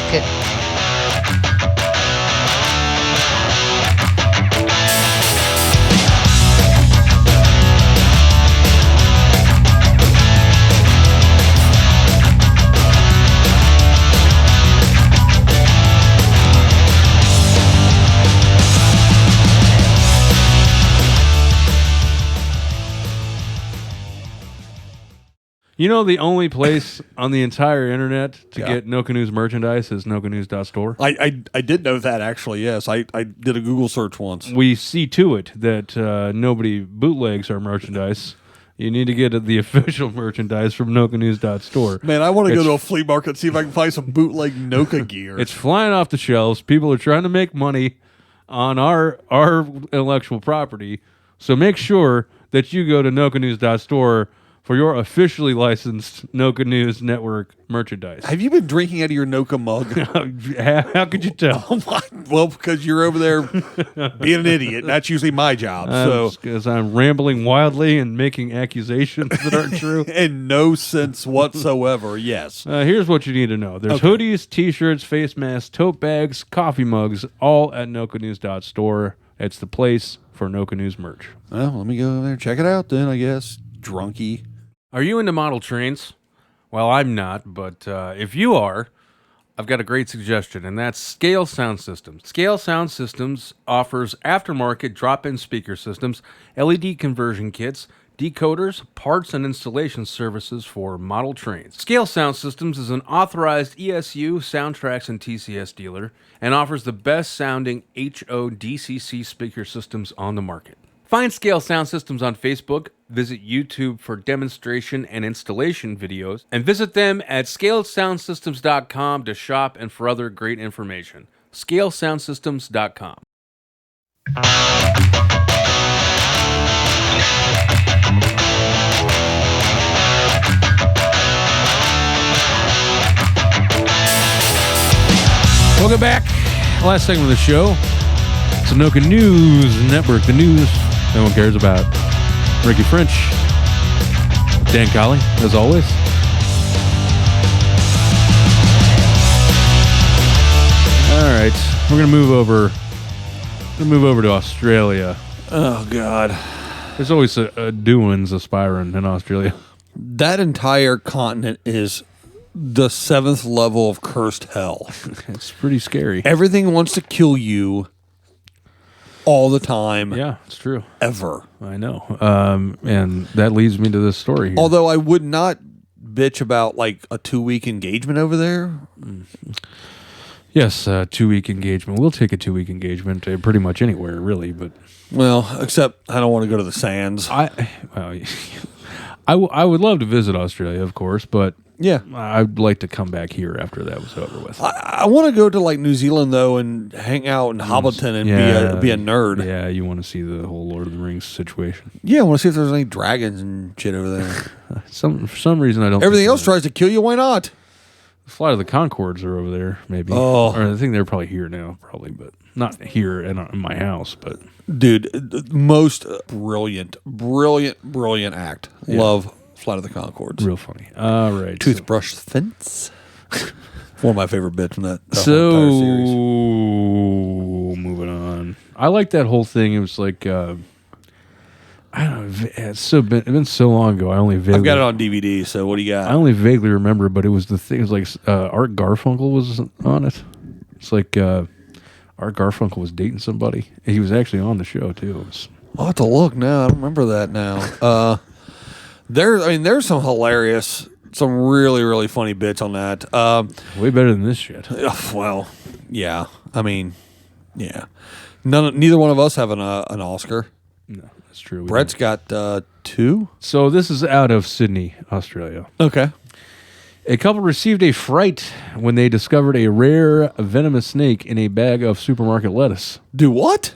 You know, the only place on the entire internet to get Noka News merchandise is nokanews.store. I did know that, actually, yes. I did a Google search once. We see to it that nobody bootlegs our merchandise. You need to get the official merchandise from NokaNews.store. Man, I want to go to a flea market and see if I can find some bootleg Noka gear. It's flying off the shelves. People are trying to make money on our intellectual property. So make sure that you go to NokaNews.store for your officially licensed Noka News Network merchandise. Have you been drinking out of your Noka mug? How could you tell? Well, because you're over there being an idiot. That's usually my job. So because I'm rambling wildly and making accusations that aren't true. In no sense whatsoever, yes. Here's what you need to know. There's hoodies, t-shirts, face masks, tote bags, coffee mugs, all at NokaNews.store. It's the place for Noka News merch. Well, let me go over there and check it out then, I guess. Drunky. Are you into model trains? Well, I'm not, but if you are, I've got a great suggestion, and that's Scale Sound Systems. Scale Sound Systems offers aftermarket drop-in speaker systems, LED conversion kits, decoders, parts, and installation services for model trains. Scale Sound Systems is an authorized ESU, Soundtracks, and TCS dealer, and offers the best-sounding HODCC speaker systems on the market. Find Scale Sound Systems on Facebook, visit YouTube for demonstration and installation videos, and visit them at scalesoundsystems.com to shop and for other great information. scalesoundsystems.com. Welcome back. Last segment of the show. It's the Noka News Network, the news no one cares about. Ricky French, Dan Colley, as always. All right, we're gonna move over. To Australia. Oh God, there's always a doings aspiring in Australia. That entire continent is the 7th level of cursed hell. It's pretty scary. Everything wants to kill you. All the time. Yeah, it's true. Ever. I know. And that leads me to this story here. Although I would not bitch about like a 2-week engagement over there. Yes, 2-week engagement. We'll take a 2-week engagement pretty much anywhere, really. But well, except I don't want to go to the sands. I would love to visit Australia, of course, but yeah, I'd like to come back here after that was over with. I want to go to like New Zealand though and hang out in Hobbiton and be a nerd. Yeah, you want to see the whole Lord of the Rings situation. Yeah, I want to see if there's any dragons and shit over there. For some reason I don't. Everything else tries to kill you. Why not? The Flight of the Conchords are over there, maybe. Oh, or I think they're probably here now, but not here in my house. But dude, most brilliant act. Yeah. Love Flight of the Conchords. Real funny. All right. Toothbrush fence. One of my favorite bits from that entire series. Moving on. I like that whole thing. It was like, I don't know. It's been so long ago. I've got it on DVD. So what do you got? I only vaguely remember, but it was the thing. It was like Art Garfunkel was on it. It's like Art Garfunkel was dating somebody. He was actually on the show too. I'll have to look now. I don't remember that now. There's some hilarious, some really, really funny bits on that. Way better than this shit. Well, yeah. I mean, yeah. Neither one of us have an Oscar. No, that's true. Brett's got 2. So this is out of Sydney, Australia. Okay. A couple received a fright when they discovered a rare venomous snake in a bag of supermarket lettuce. Do what?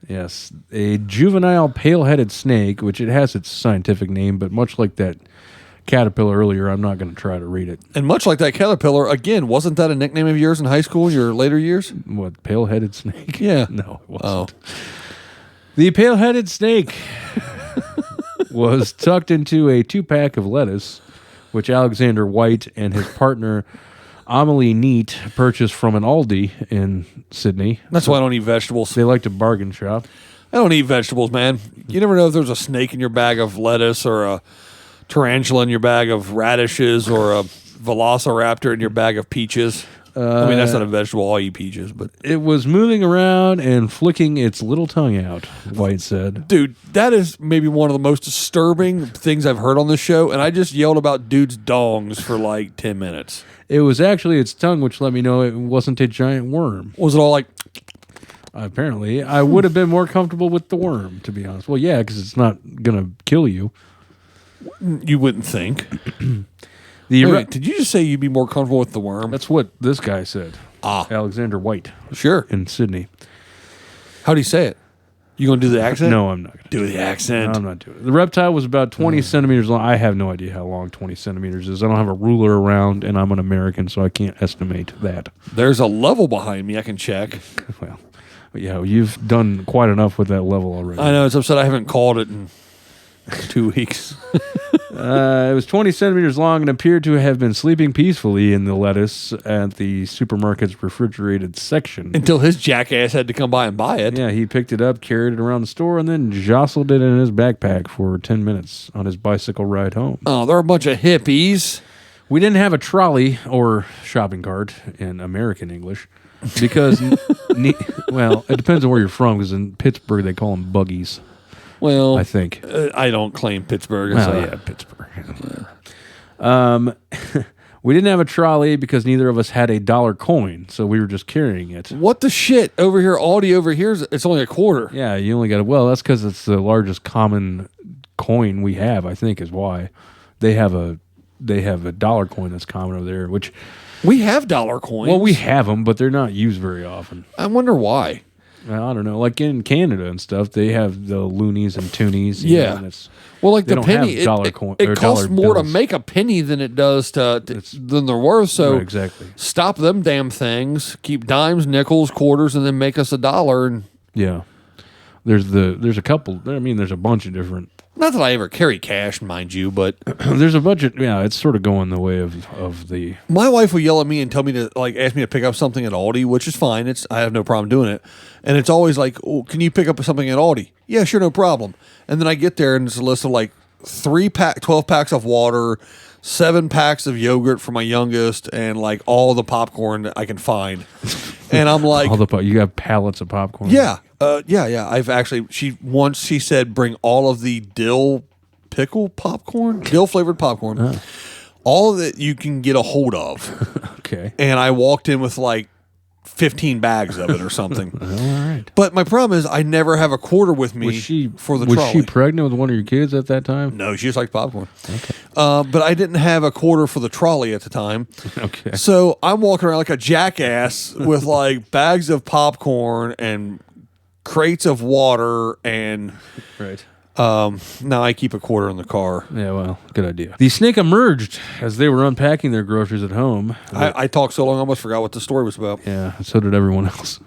Yes, a juvenile pale-headed snake, which it has its scientific name, but much like that caterpillar earlier, I'm not going to try to read it. And much like that caterpillar, again, wasn't that a nickname of yours in high school, your later years? What, pale-headed snake? Yeah. No, it wasn't. Oh. The pale-headed snake was tucked into a 2-pack of lettuce, which Alexander White and his partner Amelie Neat purchased from an Aldi in Sydney. That's why I don't eat vegetables. They like to bargain shop. I don't eat vegetables, man. You never know if there's a snake in your bag of lettuce or a tarantula in your bag of radishes or a velociraptor in your bag of peaches. I mean, that's not a vegetable. I'll eat peaches, but it was moving around and flicking its little tongue out, White said. Dude, that is maybe one of the most disturbing things I've heard on this show, and I just yelled about dudes' dongs for like 10 minutes. It was actually its tongue which let me know it wasn't a giant worm. Was it all like... Apparently. I would have been more comfortable with the worm, to be honest. Well, yeah, because it's not going to kill you. You wouldn't think. Wait, Did you just say you'd be more comfortable with the worm? That's what this guy said. Ah. Alexander White Sure. in Sydney. How do you say it? You going to do the accent? No, I'm not going to Do the accent. No, I'm not doing it. The reptile was about 20 centimeters long. I have no idea how long 20 centimeters is. I don't have a ruler around, and I'm an American, so I can't estimate that. There's a level behind me I can check. Well, yeah, you've done quite enough with that level already. I know. It's upset I haven't called it in 2 weeks. It was 20 centimeters long and appeared to have been sleeping peacefully in the lettuce at the supermarket's refrigerated section. Until his jackass had to come by and buy it. Yeah, he picked it up, carried it around the store, and then jostled it in his backpack for 10 minutes on his bicycle ride home. Oh, they're a bunch of hippies. We didn't have a trolley or shopping cart in American English because, well, it depends on where you're from, because in Pittsburgh they call them buggies. Well, I think. I don't claim Pittsburgh. Well, yeah, Pittsburgh. We didn't have a trolley because neither of us had a dollar coin, so we were just carrying it. What the shit? Over here, Aldi over here, it's only a quarter. Yeah, you only got it. Well, that's because it's the largest common coin we have, I think, is why. They have a dollar coin that's common over there, which... We have dollar coins. Well, we have them, but they're not used very often. I wonder why. I don't know. Like in Canada and stuff, they have the loonies and toonies. Yeah. Well, like they the don't penny, have dollar coin. it costs more to bills. make a penny than it does than they're worth. So Right, exactly. Stop them damn things. Keep dimes, nickels, quarters, and then make us $1. And Yeah. There's a couple. I mean, there's a bunch of different. not that I ever carry cash, mind you, but There's a bunch of. Yeah, it's sort of going the way of the. my wife will yell at me and tell me to ask me to pick up something at Aldi, which is fine. I have no problem doing it, and it's always like, oh, can you pick up something at Aldi? Yeah, sure, no problem. And then I get there and it's a list of 12 packs of water, 7 packs of yogurt for my youngest, and all the popcorn that I can find. And I'm like, You got pallets of popcorn. yeah. I've actually, she said, bring all of the dill flavored popcorn, all that you can get a hold of. Okay. And I walked in with 15 bags of it or something. All right. But my problem is I never have a quarter with me for the trolley. Was she pregnant with one of your kids at that time? No, she just liked popcorn. Okay. But I didn't have a quarter for the trolley at the time. Okay. So I'm walking around like a jackass with bags of popcorn and crates of water, and Right. now I keep a quarter in the car. Yeah, well, good idea. The snake emerged as they were unpacking their groceries at home. I talked so long I almost forgot what the story was about. Yeah, so did everyone else.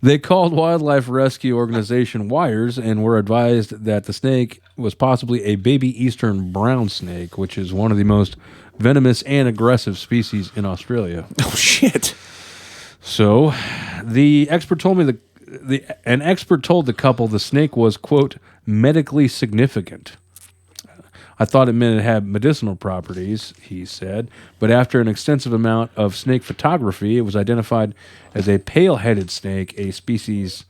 They called wildlife rescue organization Wires and were advised that the snake was possibly a baby eastern brown snake, which is one of the most venomous and aggressive species in Australia. Oh, shit. So, the expert told me an expert told the couple the snake was, quote, medically significant. I thought it meant it had medicinal properties, he said, but after an extensive amount of snake photography, it was identified as a pale-headed snake, a species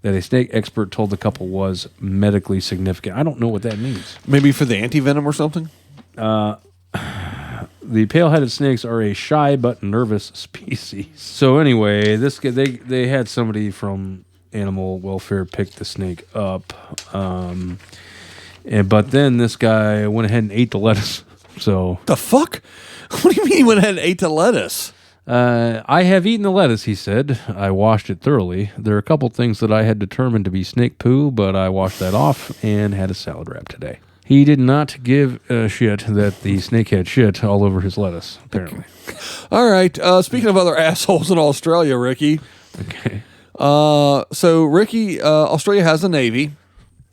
that a snake expert told the couple was medically significant. I don't know what that means. Maybe for the anti-venom or something? The pale-headed snakes are a shy but nervous species. So anyway, they had somebody from animal welfare pick the snake up, but then this guy went ahead and ate the lettuce. So The fuck? What do you mean he went ahead and ate the lettuce? I have eaten the lettuce, he said. I washed it thoroughly. There are a couple things that I had determined to be snake poo, but I washed that off and had a salad wrap today. He did not give a shit that the snake had shit all over his lettuce, apparently. All right. Speaking of other assholes in Australia, Ricky. Okay. So, Ricky, Australia has a Navy.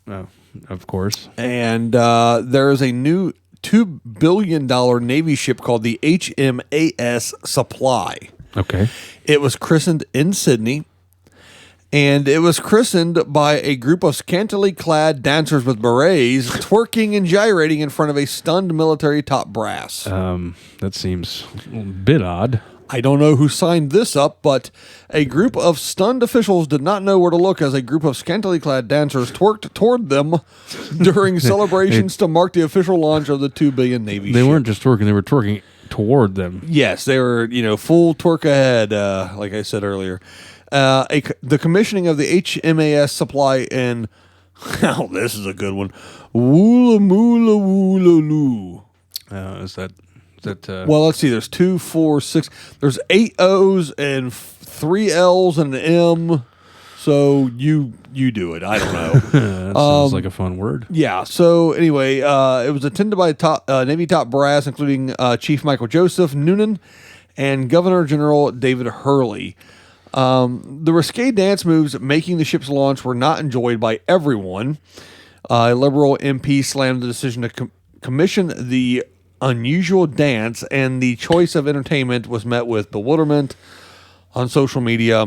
Oh, of course. And there is a new $2 billion Navy ship called the HMAS Supply. Okay. It was christened in Sydney. And it was christened by a group of scantily clad dancers with berets twerking and gyrating in front of a stunned military top brass. That seems a bit odd. I don't know who signed this up, but a group of stunned officials did not know where to look as a group of scantily clad dancers twerked toward them during celebrations to mark the official launch of the $2 billion Navy ship. They weren't just twerking, they were twerking toward them. Yes, they were, full twerk ahead, like I said earlier. The commissioning of the HMAS Supply in Oh, this is a good one. Woola moola woola loo. Is that? Well, let's see. There's 2, 4, 6. There's 8 O's and 3 L's and an M. So you do it. I don't know. That sounds like a fun word. Yeah. So anyway, it was attended by Navy top brass, including Chief Michael Joseph Noonan and Governor General David Hurley. The risque dance moves making the ship's launch were not enjoyed by everyone. A Liberal MP slammed the decision to commission the unusual dance, and the choice of entertainment was met with bewilderment on social media.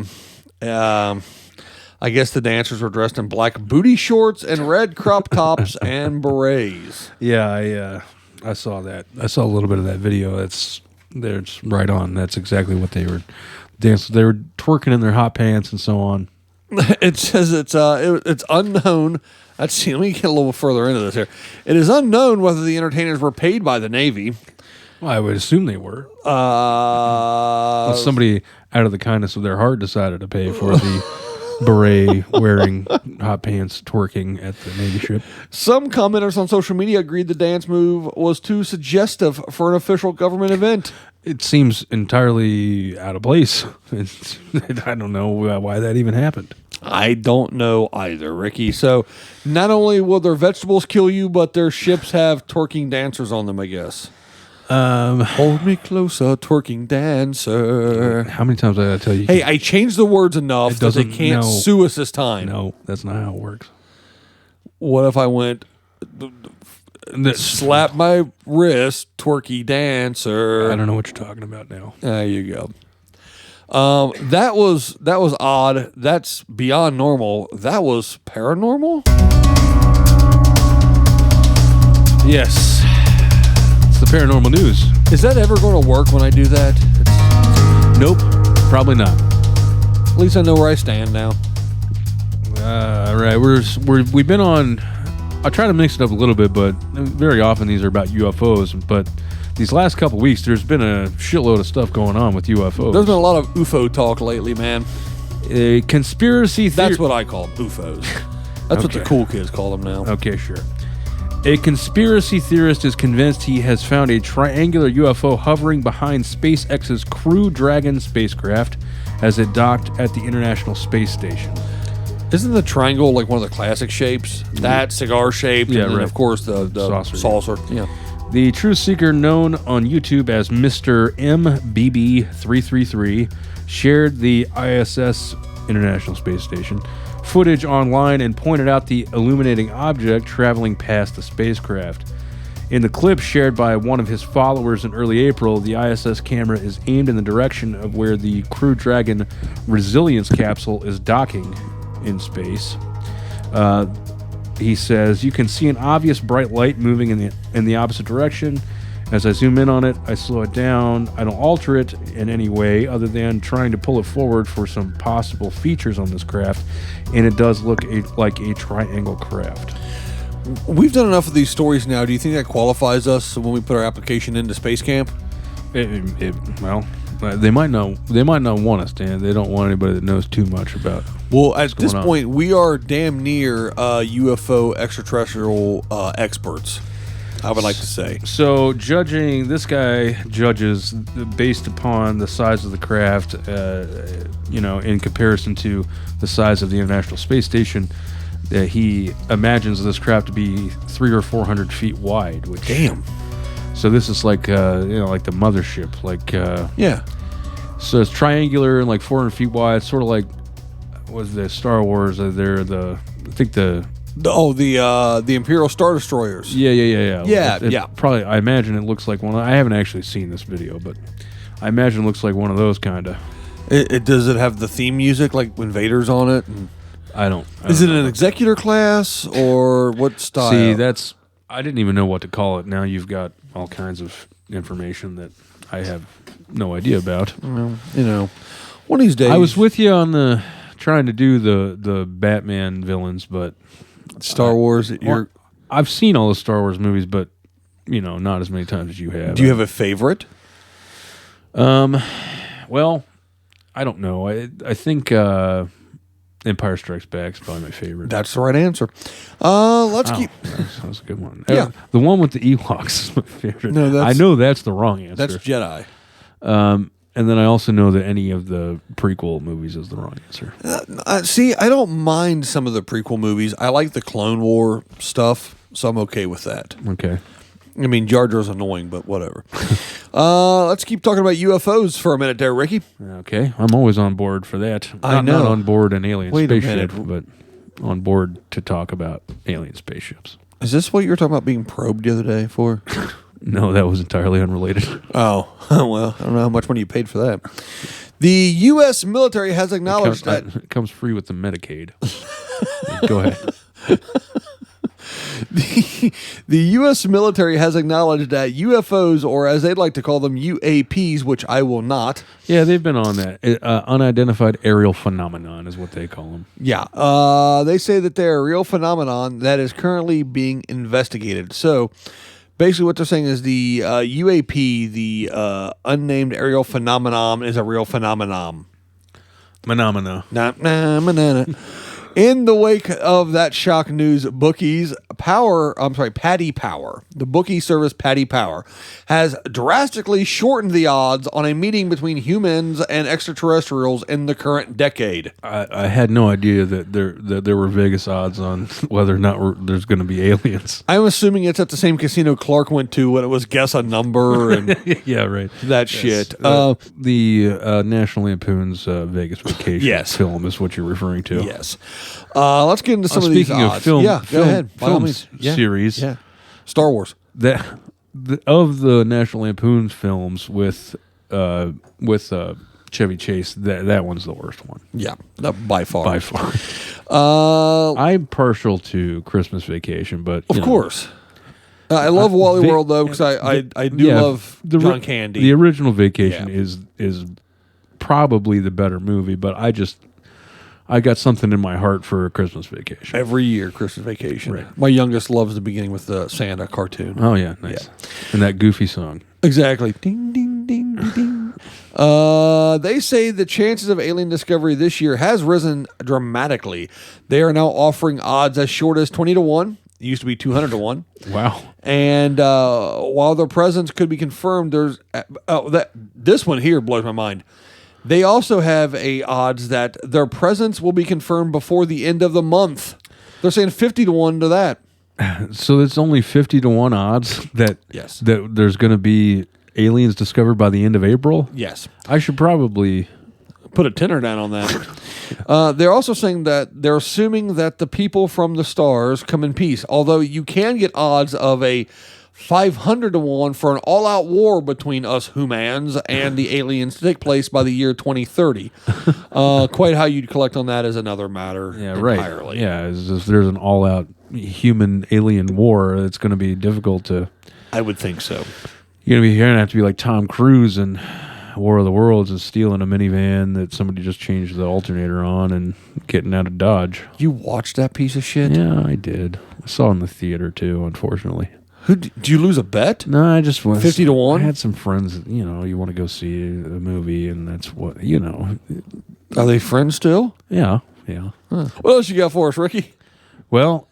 I guess the dancers were dressed in black booty shorts and red crop tops and berets. Yeah, I saw that. I saw a little bit of that video. It's right on. That's exactly what they were dancing. They were twerking in their hot pants and so on. It says it's unknown. Let's see. Let me get a little further into this here. It is unknown whether the entertainers were paid by the Navy. Well, I would assume they were. Well, somebody out of the kindness of their heart decided to pay for the beret wearing hot pants twerking at the Navy ship. Some commenters on social media agreed the dance move was too suggestive for an official government event. It seems entirely out of place. I don't know why that even happened. I don't know either, Ricky. So not only will their vegetables kill you, but their ships have twerking dancers on them, I guess. Hold me closer, twerking dancer. How many times I gotta tell you? Hey, I changed the words enough that they can't sue us this time. No, that's not how it works. What if I went slap my wrist, twerky dancer? I don't know what you're talking about now. There you go. That was odd. That's beyond normal. That was paranormal. Yes. The paranormal news. Is that ever going to work when I do that? Nope, probably not. At least I know where I stand now. All right, we've been on. I try to mix it up a little bit, but very often these are about UFOs. But these last couple weeks, there's been a shitload of stuff going on with UFOs. There's been a lot of UFO talk lately, man. A conspiracy theory. That's what I call them, UFOs. That's what the cool kids call them now. Okay, sure. A conspiracy theorist is convinced he has found a triangular UFO hovering behind SpaceX's Crew Dragon spacecraft as it docked at the International Space Station. Isn't the triangle like one of the classic shapes? That cigar shaped, yeah, and then right. Of course the saucer. Yeah. The truth seeker, known on YouTube as Mr. MBB333, shared the ISS International Space Station footage online and pointed out the illuminating object traveling past the spacecraft. In the clip shared by one of his followers in early April, the ISS camera is aimed in the direction of where the Crew Dragon resilience capsule is docking in space. He says, "You can see an obvious bright light moving in the opposite direction. As I zoom in on it, I slow it down. I don't alter it in any way other than trying to pull it forward for some possible features on this craft, and it does look like a triangle craft." We've done enough of these stories now. Do you think that qualifies us when we put our application into Space Camp? Well, they might not want us, Dan. They don't want anybody that knows too much about. Well, at this point, we are damn near UFO extraterrestrial experts, I would like to say. So, this guy judges based upon the size of the craft, in comparison to the size of the International Space Station. He imagines this craft to be 300 or 400 feet wide. Which, damn. So this is like like the Mothership, yeah. So it's triangular and like 400 feet wide, sort of like was the Star Wars? The Imperial Star Destroyers. Yeah. Probably, I imagine it looks like one. I haven't actually seen this video, but I imagine it looks like one of those kind of. Does it have the theme music like when Vader's on it? I don't. Is it an executor class or what style? See, I didn't even know what to call it. Now you've got all kinds of information that I have no idea about. One of these days. I was with you on trying to do the Batman villains, but Star Wars. I've seen all the Star Wars movies, but not as many times as you have. Do you have a favorite? Well, I don't know. I think Empire Strikes Back is probably my favorite. That's the right answer. Let's keep. That was a good one. Yeah. The one with the Ewoks is my favorite. No, I know that's the wrong answer. That's Jedi. And then I also know that any of the prequel movies is the wrong answer. See, I don't mind some of the prequel movies. I like the Clone War stuff, so I'm okay with that. Okay. I mean, Jar Jar's annoying, but whatever. Let's keep talking about UFOs for a minute there, Ricky. Okay. I'm always on board for that. I know. Not on board an alien Wait a spaceship, minute. but on board to talk about alien spaceships. Is this what you were talking about being probed the other day for? No, that was entirely unrelated. Oh, well, I don't know how much money you paid for that. The U.S. military has acknowledged that... It comes free with the Medicaid. Go ahead. The U.S. military has acknowledged that UFOs, or as they'd like to call them, UAPs, which I will not. Yeah, they've been on that. Unidentified aerial phenomenon is what they call them. Yeah. They say that they're a real phenomenon that is currently being investigated. So... basically, what they're saying is the UAP, the unnamed aerial phenomenon, is a real phenomenon. Phenomena. In the wake of that shock news, Paddy Power, the bookie service Paddy Power, has drastically shortened the odds on a meeting between humans and extraterrestrials in the current decade. I had no idea that there were Vegas odds on whether or not there's going to be aliens. I'm assuming it's at the same casino Clark went to when it was guess a number and yeah, right. that shit. The National Lampoon's Vegas Vacation film is what you're referring to. Yes. Let's get into some of these odds. Speaking of go ahead. Series, Star Wars. Of the National Lampoon's films with Chevy Chase, that one's the worst one. Yeah, by far. By far. I'm partial to Christmas Vacation, but of course. I love Wally World though because I do love John Candy. The original Vacation is probably the better movie, but I got something in my heart for Christmas Vacation. Every year, Christmas Vacation. Right. My youngest loves the beginning with the Santa cartoon. Oh, yeah, nice. Yeah. And that goofy song. Exactly. Ding, ding, ding, ding. They say the chances of alien discovery this year has risen dramatically. They are now offering odds as short as 20 to 1. It used to be 200 to 1. Wow. And while their presence could be confirmed, this one here blows my mind. They also have odds that their presence will be confirmed before the end of the month. They're saying 50 to 1 to that. So it's only 50 to 1 odds that there's going to be aliens discovered by the end of April? Yes. I should probably put a tenner down on that. They're also saying that they're assuming that the people from the stars come in peace, although you can get odds of a 500 to 1 for an all-out war between us humans and the aliens to take place by the year 2030. Quite how you'd collect on that is another matter entirely. Right. Yeah, if there's an all-out human-alien war, it's going to be difficult to... I would think so. You're going to have to be like Tom Cruise in War of the Worlds and stealing a minivan that somebody just changed the alternator on and getting out of Dodge. You watched that piece of shit? Yeah, I did. I saw it in the theater, too, unfortunately. Did you lose a bet? No, I just was 50 to 1. I had some friends. You want to go see a movie, and that's what Are they friends still? Yeah. Huh. What else you got for us, Ricky? Well,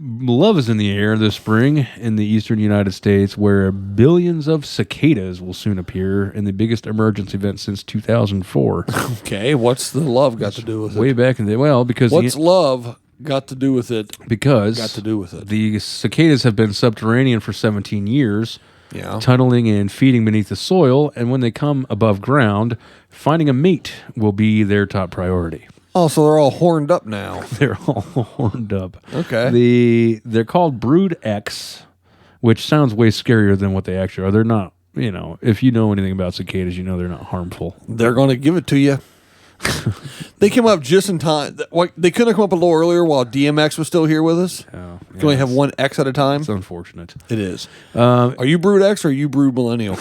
love is in the air this spring in the eastern United States, where billions of cicadas will soon appear in the biggest emergence event since 2004. Okay, what's the love got to do with it? Way back in the because what's love got to do with it? The cicadas have been subterranean for 17 years, tunneling and feeding beneath the soil, and when they come above ground, finding a mate will be their top priority. Oh, so they're all horned up now. They're all horned up. Okay. They're called Brood X, which sounds way scarier than what they actually are. They're not, if you know anything about cicadas, they're not harmful. They're going to give it to you. They came up just in time. They couldn't have come up a little earlier while DMX was still here with us. Oh, you can only have one X at a time. It's unfortunate. It is. Are you Brood X or are you Brood Millennial?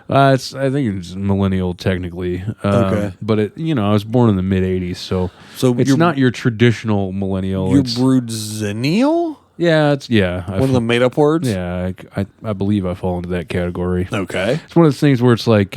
I think it's millennial technically. Okay. But I was born in the mid '80s, so it's not your traditional millennial. You're Brood Zennial? Yeah, one of the made up words. Yeah, I believe I fall into that category. Okay. It's one of those things where it's like,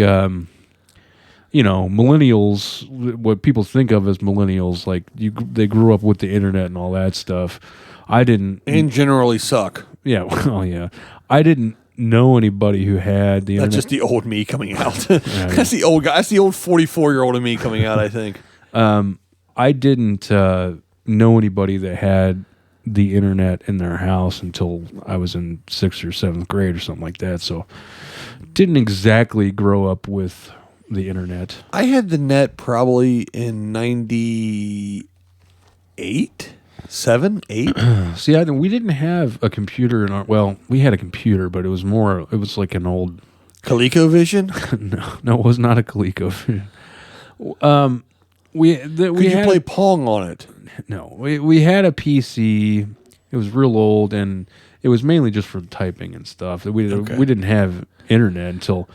millennials, what people think of as millennials, like they grew up with the internet and all that stuff. I didn't. And generally suck. Yeah, well, yeah. I didn't know anybody who had the internet. That's just the old me coming out. That's the old guy. That's the old 44-year-old of me coming out, I think. I didn't know anybody that had the internet in their house until I was in 6th or 7th grade or something like that. So didn't exactly grow up with the internet. I had the net probably in 98, 7, 8. See, we didn't have a computer in our. Well, we had a computer, but it was like an old ColecoVision. No, it was not a ColecoVision. Could you play Pong on it? No, we had a PC. It was real old, and it was mainly just for typing and stuff. We didn't have internet until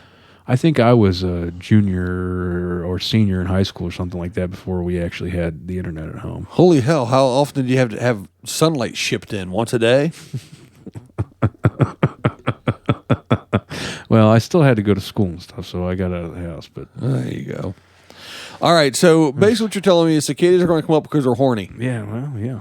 I think I was a junior or senior in high school or something like that before we actually had the internet at home. Holy hell! How often did you have to have sunlight shipped in? Once a day? Well, I still had to go to school and stuff, so I got out of the house. But there you go. All right, so basically what you're telling me is cicadas are going to come up because they're horny. Yeah, well, yeah.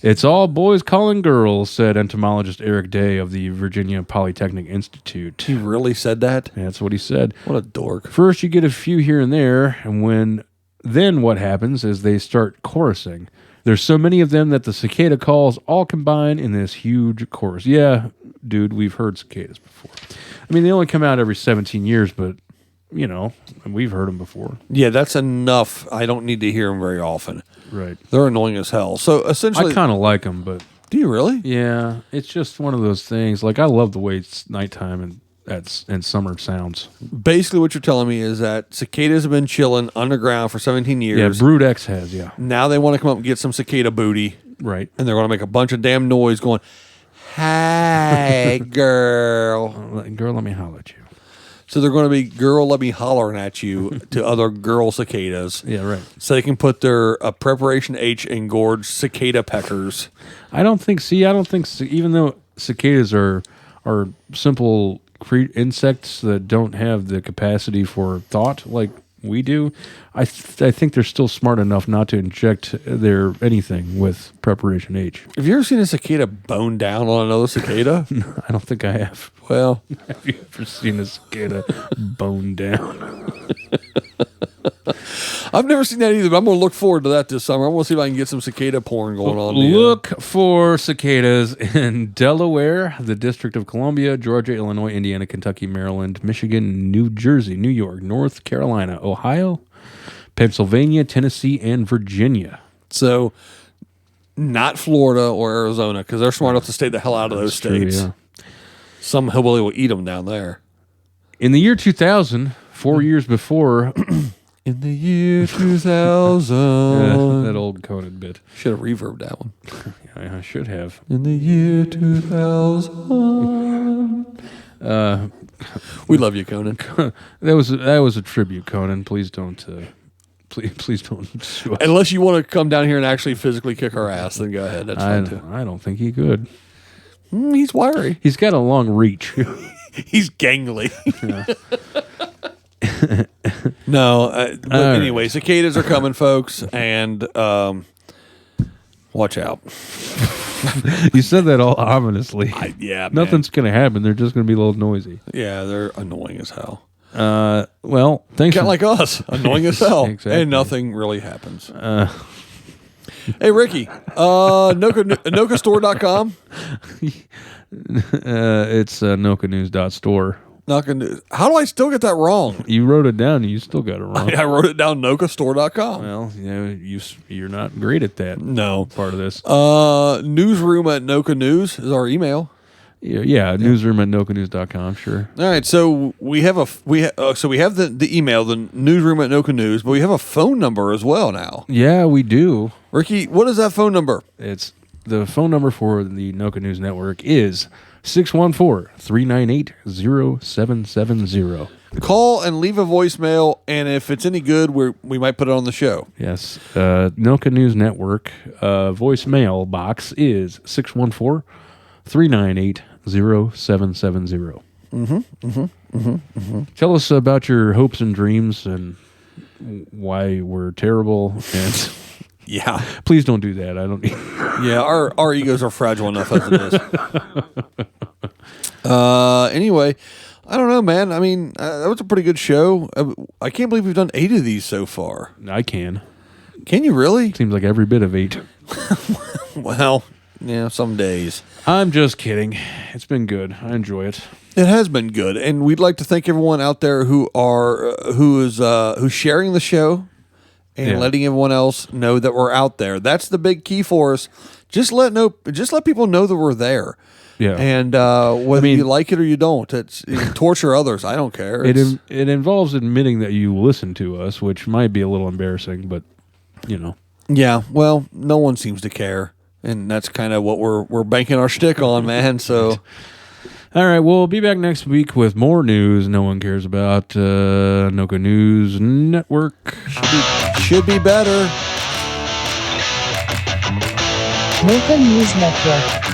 It's all boys calling girls, said entomologist Eric Day of the Virginia Polytechnic Institute. He really said that? Yeah, that's what he said. What a dork. First, you get a few here and there, and then what happens is they start chorusing. There's so many of them that the cicada calls all combine in this huge chorus. Yeah, dude, we've heard cicadas before. I mean, they only come out every 17 years, but, we've heard them before. Yeah, that's enough. I don't need to hear them very often. Right. They're annoying as hell. So essentially... I kind of like them, but... Do you really? Yeah, it's just one of those things. Like, I love the way it's nighttime and summer sounds. Basically, what you're telling me is that cicadas have been chilling underground for 17 years. Yeah, Brood X has, yeah. Now they want to come up and get some cicada booty. Right. And they're going to make a bunch of damn noise going, hey, girl. Girl, let me holler at you. So they're going to be, girl, let me hollering at you to other girl cicadas. Yeah, right. So they can put their preparation H and gorge cicada peckers. I don't think, even though cicadas are simple insects that don't have the capacity for thought like we do, I think they're still smart enough not to inject their anything with preparation H. Have you ever seen a cicada bone down on another cicada? No, I don't think I have. Well, have you ever seen a cicada bone down? I've never seen that either, but I'm going to look forward to that this summer. I'm going to see if I can get some cicada porn going on. Look for cicadas in Delaware, the District of Columbia, Georgia, Illinois, Indiana, Kentucky, Maryland, Michigan, New Jersey, New York, North Carolina, Ohio, Pennsylvania, Tennessee, and Virginia. So, not Florida or Arizona, because they're smart enough to stay the hell out of those states. True, yeah. Some hillbilly will eat them down there. In the year 2000, 4 years before... In the year 2000. That old Conan bit. Should have reverbed that one. Yeah, I should have. In the year 2000. We love you, Conan. That was a tribute, Conan. Please don't please don't sue us. Unless you want to come down here and actually physically kick our ass, then go ahead. That's fine too. I don't think he could. He's wiry. He's got a long reach. He's gangly. No, but anyway, cicadas are coming, folks, and watch out. You said that all ominously. Yeah, nothing's going to happen. They're just going to be a little noisy. Yeah, they're annoying as hell. Well, thanks. Kind of like us, annoying as hell, exactly. And nothing really happens. Hey, Ricky, nokastore.com. It's nokanews.store. How do I still get that wrong? You wrote it down and you still got it wrong. I wrote it down, nokastore.com. Well, you're not great at that. No. Part of this. Newsroom at Noka News is our email. Yeah, newsroom at nokanews.com, sure. All right, so we have the email, the newsroom at Noka News, but we have a phone number as well now. Yeah, we do. Ricky, what is that phone number? It's the phone number for the Noka News Network is 614-398-0770. Call and leave a voicemail, and if it's any good, we might put it on the show. Yes. Noka News Network voicemail box is 614-398-0770. Tell us about your hopes and dreams and why we're terrible. And Yeah. please don't do that. I don't. Yeah, our egos are fragile enough as it is. Anyway, I don't know, man. I mean, that was a pretty good show. I can't believe we've done 8 of these so far. I can. Can you really? Seems like every bit of 8. Well, yeah, some days. I'm just kidding. It's been good. I enjoy it. It has been good, and we'd like to thank everyone out there who's sharing the show and letting everyone else know that we're out there. That's the big key for us. Just let people know that we're there. Yeah, and whether you like it or you don't, you can torture others. I don't care. It involves admitting that you listen to us, which might be a little embarrassing, but you know. Yeah, well, no one seems to care, and that's kind of what we're banking our shtick on, man. So. All right, we'll be back next week with more news no one cares about. Noka News Network. Should be better. Noka News Network.